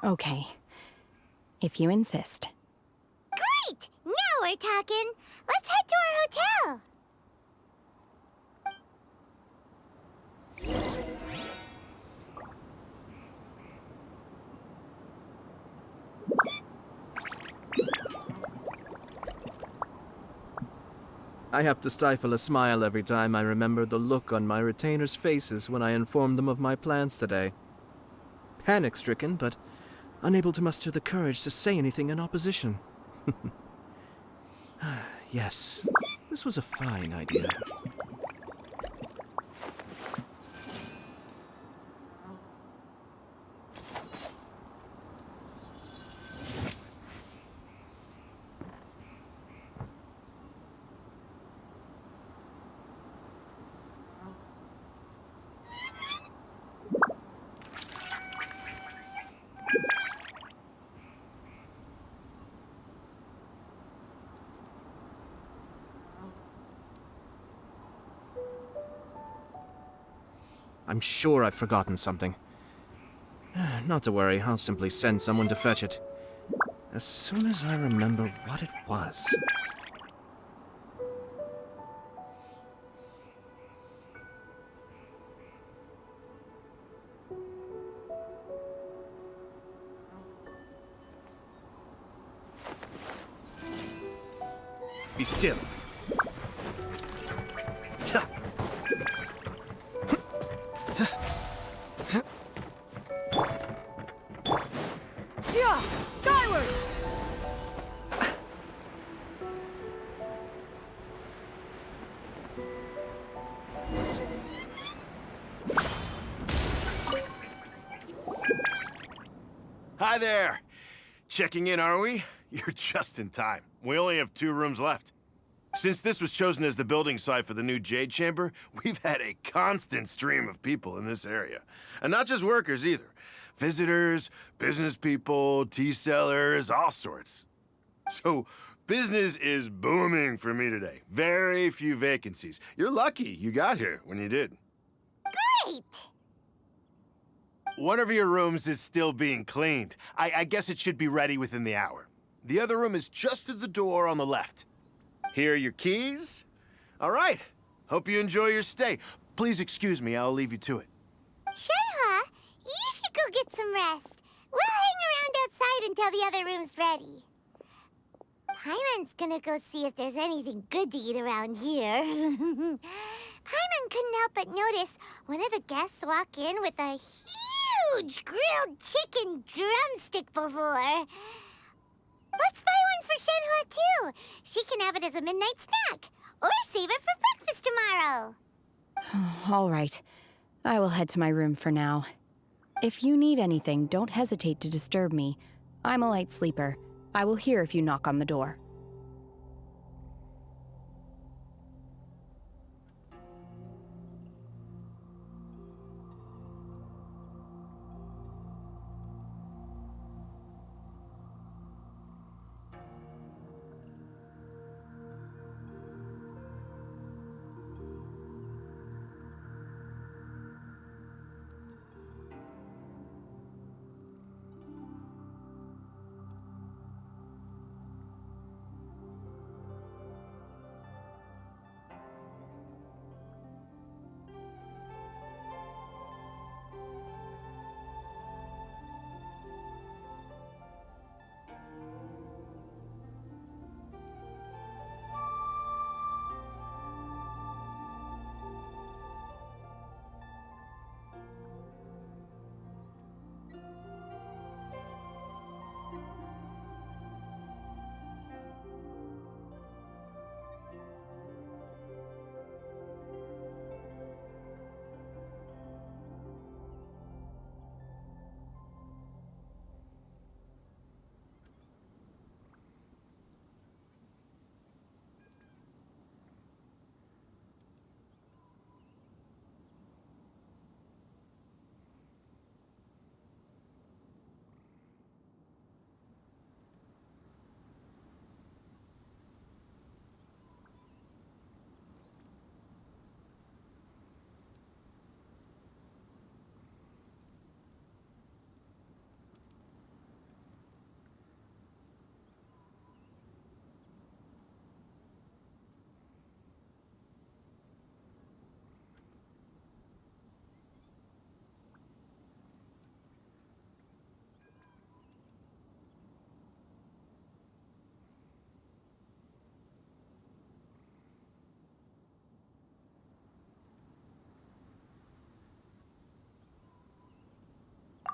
Okay. If you insist. Great! Now we're talking. Let's head to our hotel. I have to stifle a smile every time I remember the look on my retainers' faces when I informed them of my plans today. Panic-stricken, but unable to muster the courage to say anything in opposition. Yes, this was a fine idea. I'm sure I've forgotten something. Not to worry, I'll simply send someone to fetch it. As soon as I remember what it was. Be still. Yeah! Skyward! Hi there! Checking in, are we? You're just in time. We only have 2 rooms left. Since this was chosen as the building site for the new Jade Chamber, we've had a constant stream of people in this area. And not just workers either. Visitors, business people, tea sellers, all sorts. So, business is booming for me today. Very few vacancies. You're lucky you got here when you did. Great! One of your rooms is still being cleaned. I guess it should be ready within the hour. The other room is just through the door on the left. Here are your keys. All right. Hope you enjoy your stay. Please excuse me, I'll leave you to it. Shenhua, you should go get some rest. We'll hang around outside until the other room's ready. Paimon's gonna go see if there's anything good to eat around here. Paimon couldn't help but notice one of the guests walk in with a huge grilled chicken drumstick before. Let's buy one for Shenhua, too. She can have it as a midnight snack. Or save it for breakfast tomorrow. All right. I will head to my room for now. If you need anything, don't hesitate to disturb me. I'm a light sleeper. I will hear if you knock on the door.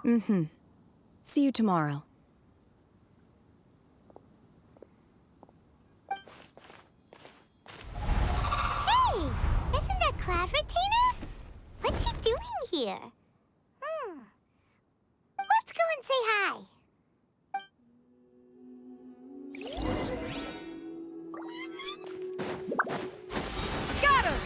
Mm-hmm. See you tomorrow. Hey! Isn't that Cloud Retainer? What's she doing here? Let's go and say hi. Got her!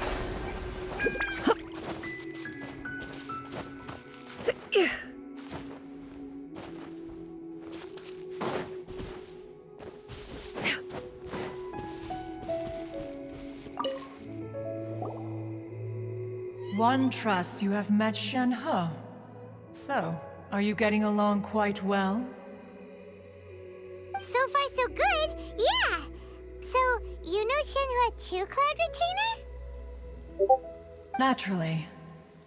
One trusts you have met Shen He. So, are you getting along quite well? So far, so good. Yeah. So, you know Shenhua too, Cloud Retainer? Naturally.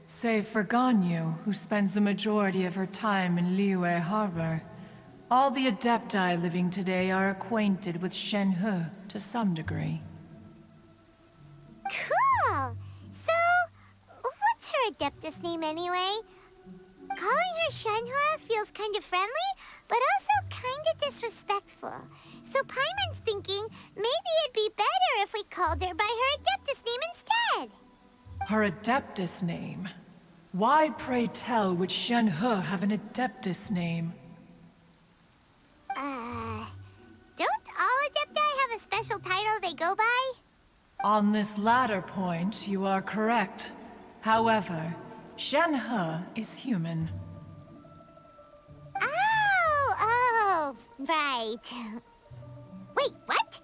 Save for Ganyu, who spends the majority of her time in Liyue Harbor. All the Adepti living today are acquainted with Shen He to some degree. Cool. So, what's her Adeptus name anyway? Calling her Shenhua feels kind of friendly, but also kind of disrespectful. So Paimon's thinking maybe it'd be better if we called her by her Adeptus name instead. Her Adeptus name? Why, pray tell, would Shen He have an Adeptus name? Don't all Adepti have a special title they go by? On this latter point, you are correct. However, Shen He is human. Oh, right. Wait, what?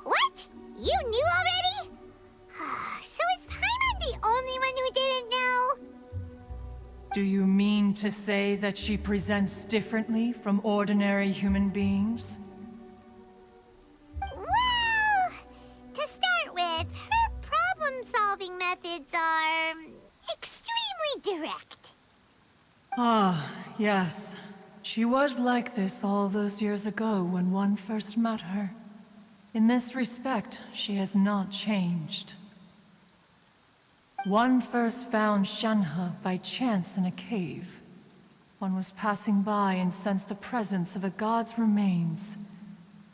What? You knew already? So is Paimon the only one who didn't know? Do you mean to say that she presents differently from ordinary human beings? Well, to start with, her problem-solving methods are extremely direct. Ah, yes. She was like this all those years ago when one first met her. In this respect, she has not changed. One first found Shen He by chance in a cave. One was passing by and sensed the presence of a god's remains.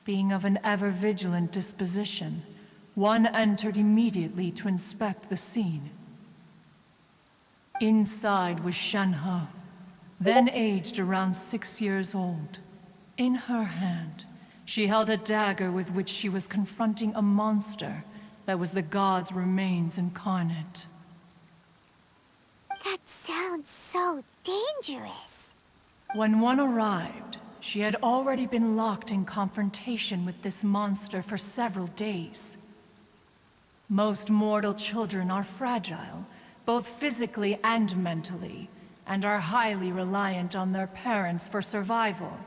Being of an ever-vigilant disposition, one entered immediately to inspect the scene. Inside was Shen He, then aged around 6 years old. In her hand, she held a dagger with which she was confronting a monster that was the god's remains incarnate. That sounds so dangerous. When one arrived, she had already been locked in confrontation with this monster for several days. Most mortal children are fragile, both physically and mentally, and are highly reliant on their parents for survival,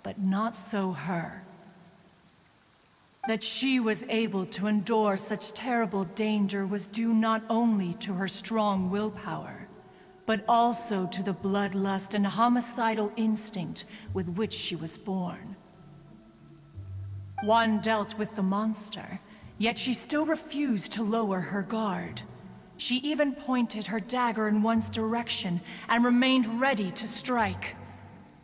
but not so her. That she was able to endure such terrible danger was due not only to her strong willpower, but also to the bloodlust and homicidal instinct with which she was born. One dealt with the monster, yet she still refused to lower her guard. She even pointed her dagger in one's direction and remained ready to strike.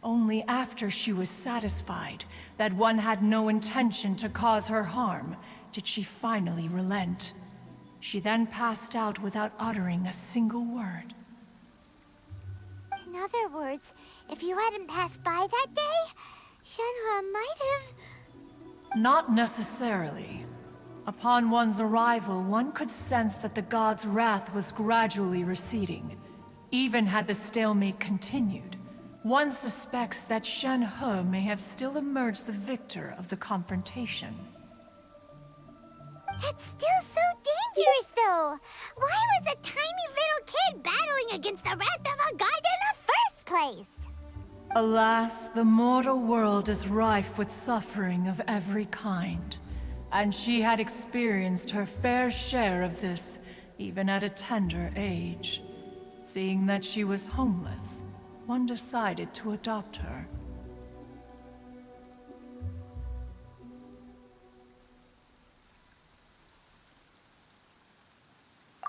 Only after she was satisfied that one had no intention to cause her harm did she finally relent. She then passed out without uttering a single word. In other words, if you hadn't passed by that day, Shenhua might have... Not necessarily. Upon one's arrival, one could sense that the god's wrath was gradually receding. Even had the stalemate continued, one suspects that Shen He may have still emerged the victor of the confrontation. That's still so dangerous, though. Why was a tiny little kid battling against the wrath of a god in the first place? Alas, the mortal world is rife with suffering of every kind, and she had experienced her fair share of this, even at a tender age. Seeing that she was homeless, one decided to adopt her.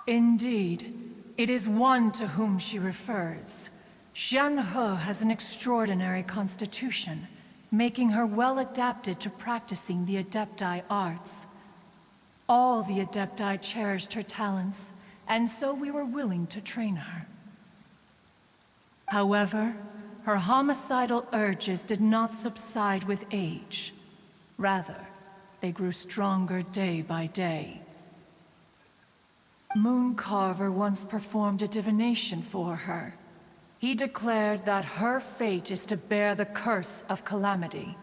Indeed, it is one to whom she refers. Xianhe has an extraordinary constitution, making her well adapted to practicing the Adepti arts. All the Adepti cherished her talents, and so we were willing to train her. However, her homicidal urges did not subside with age. Rather, they grew stronger day by day. Mooncarver once performed a divination for her. He declared that her fate is to bear the curse of calamity.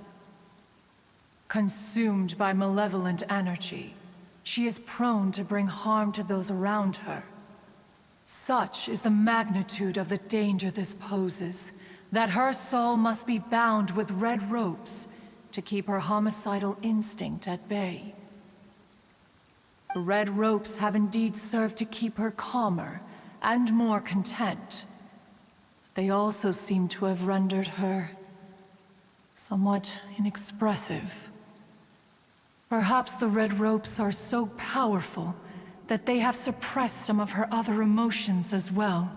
Consumed by malevolent energy, she is prone to bring harm to those around her. Such is the magnitude of the danger this poses, that her soul must be bound with red ropes to keep her homicidal instinct at bay. The red ropes have indeed served to keep her calmer and more content. They also seem to have rendered her somewhat inexpressive. Perhaps the red ropes are so powerful that they have suppressed some of her other emotions as well.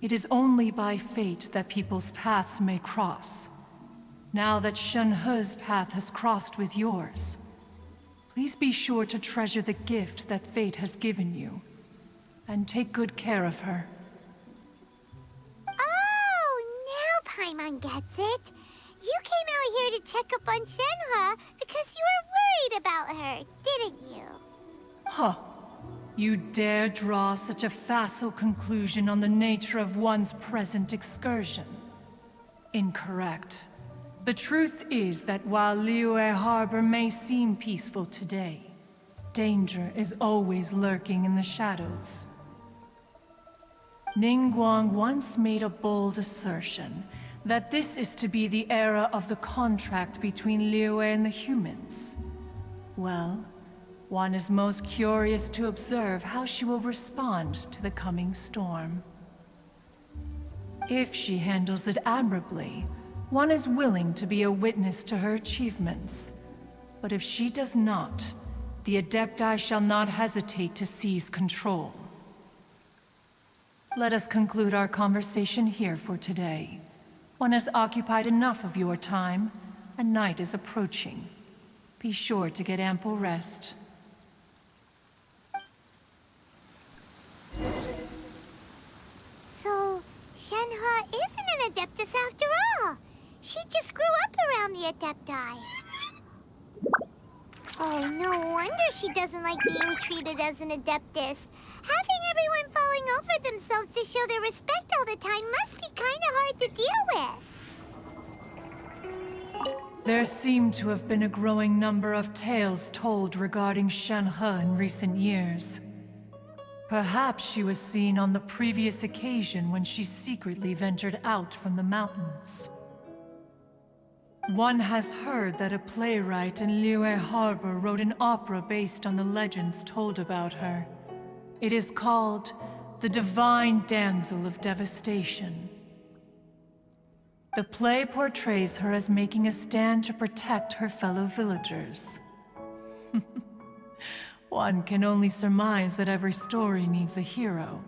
It is only by fate that people's paths may cross. Now that Xianhe's path has crossed with yours, please be sure to treasure the gift that fate has given you, and take good care of her. Oh, now Paimon gets it. You came out here to check up on Xianhe because you were worried about her, didn't you? Huh. You dare draw such a facile conclusion on the nature of one's present excursion? Incorrect. The truth is that while Liyue Harbor may seem peaceful today, danger is always lurking in the shadows. Ningguang once made a bold assertion that this is to be the era of the contract between Liyue and the humans. Well, one is most curious to observe how she will respond to the coming storm. If she handles it admirably, one is willing to be a witness to her achievements. But if she does not, the Adepti shall not hesitate to seize control. Let us conclude our conversation here for today. One has occupied enough of your time, and night is approaching. Be sure to get ample rest. So, Xianhe isn't an Adeptus after all. She just grew up around the Adepti. Oh, no wonder she doesn't like being treated as an Adeptus. Having everyone falling over themselves to show their respect all the time must be kind of hard to deal with. There seem to have been a growing number of tales told regarding Xianhe in recent years. Perhaps she was seen on the previous occasion when she secretly ventured out from the mountains. One has heard that a playwright in Liyue Harbor wrote an opera based on the legends told about her. It is called The Divine Damsel of Devastation. The play portrays her as making a stand to protect her fellow villagers. One can only surmise that every story needs a hero.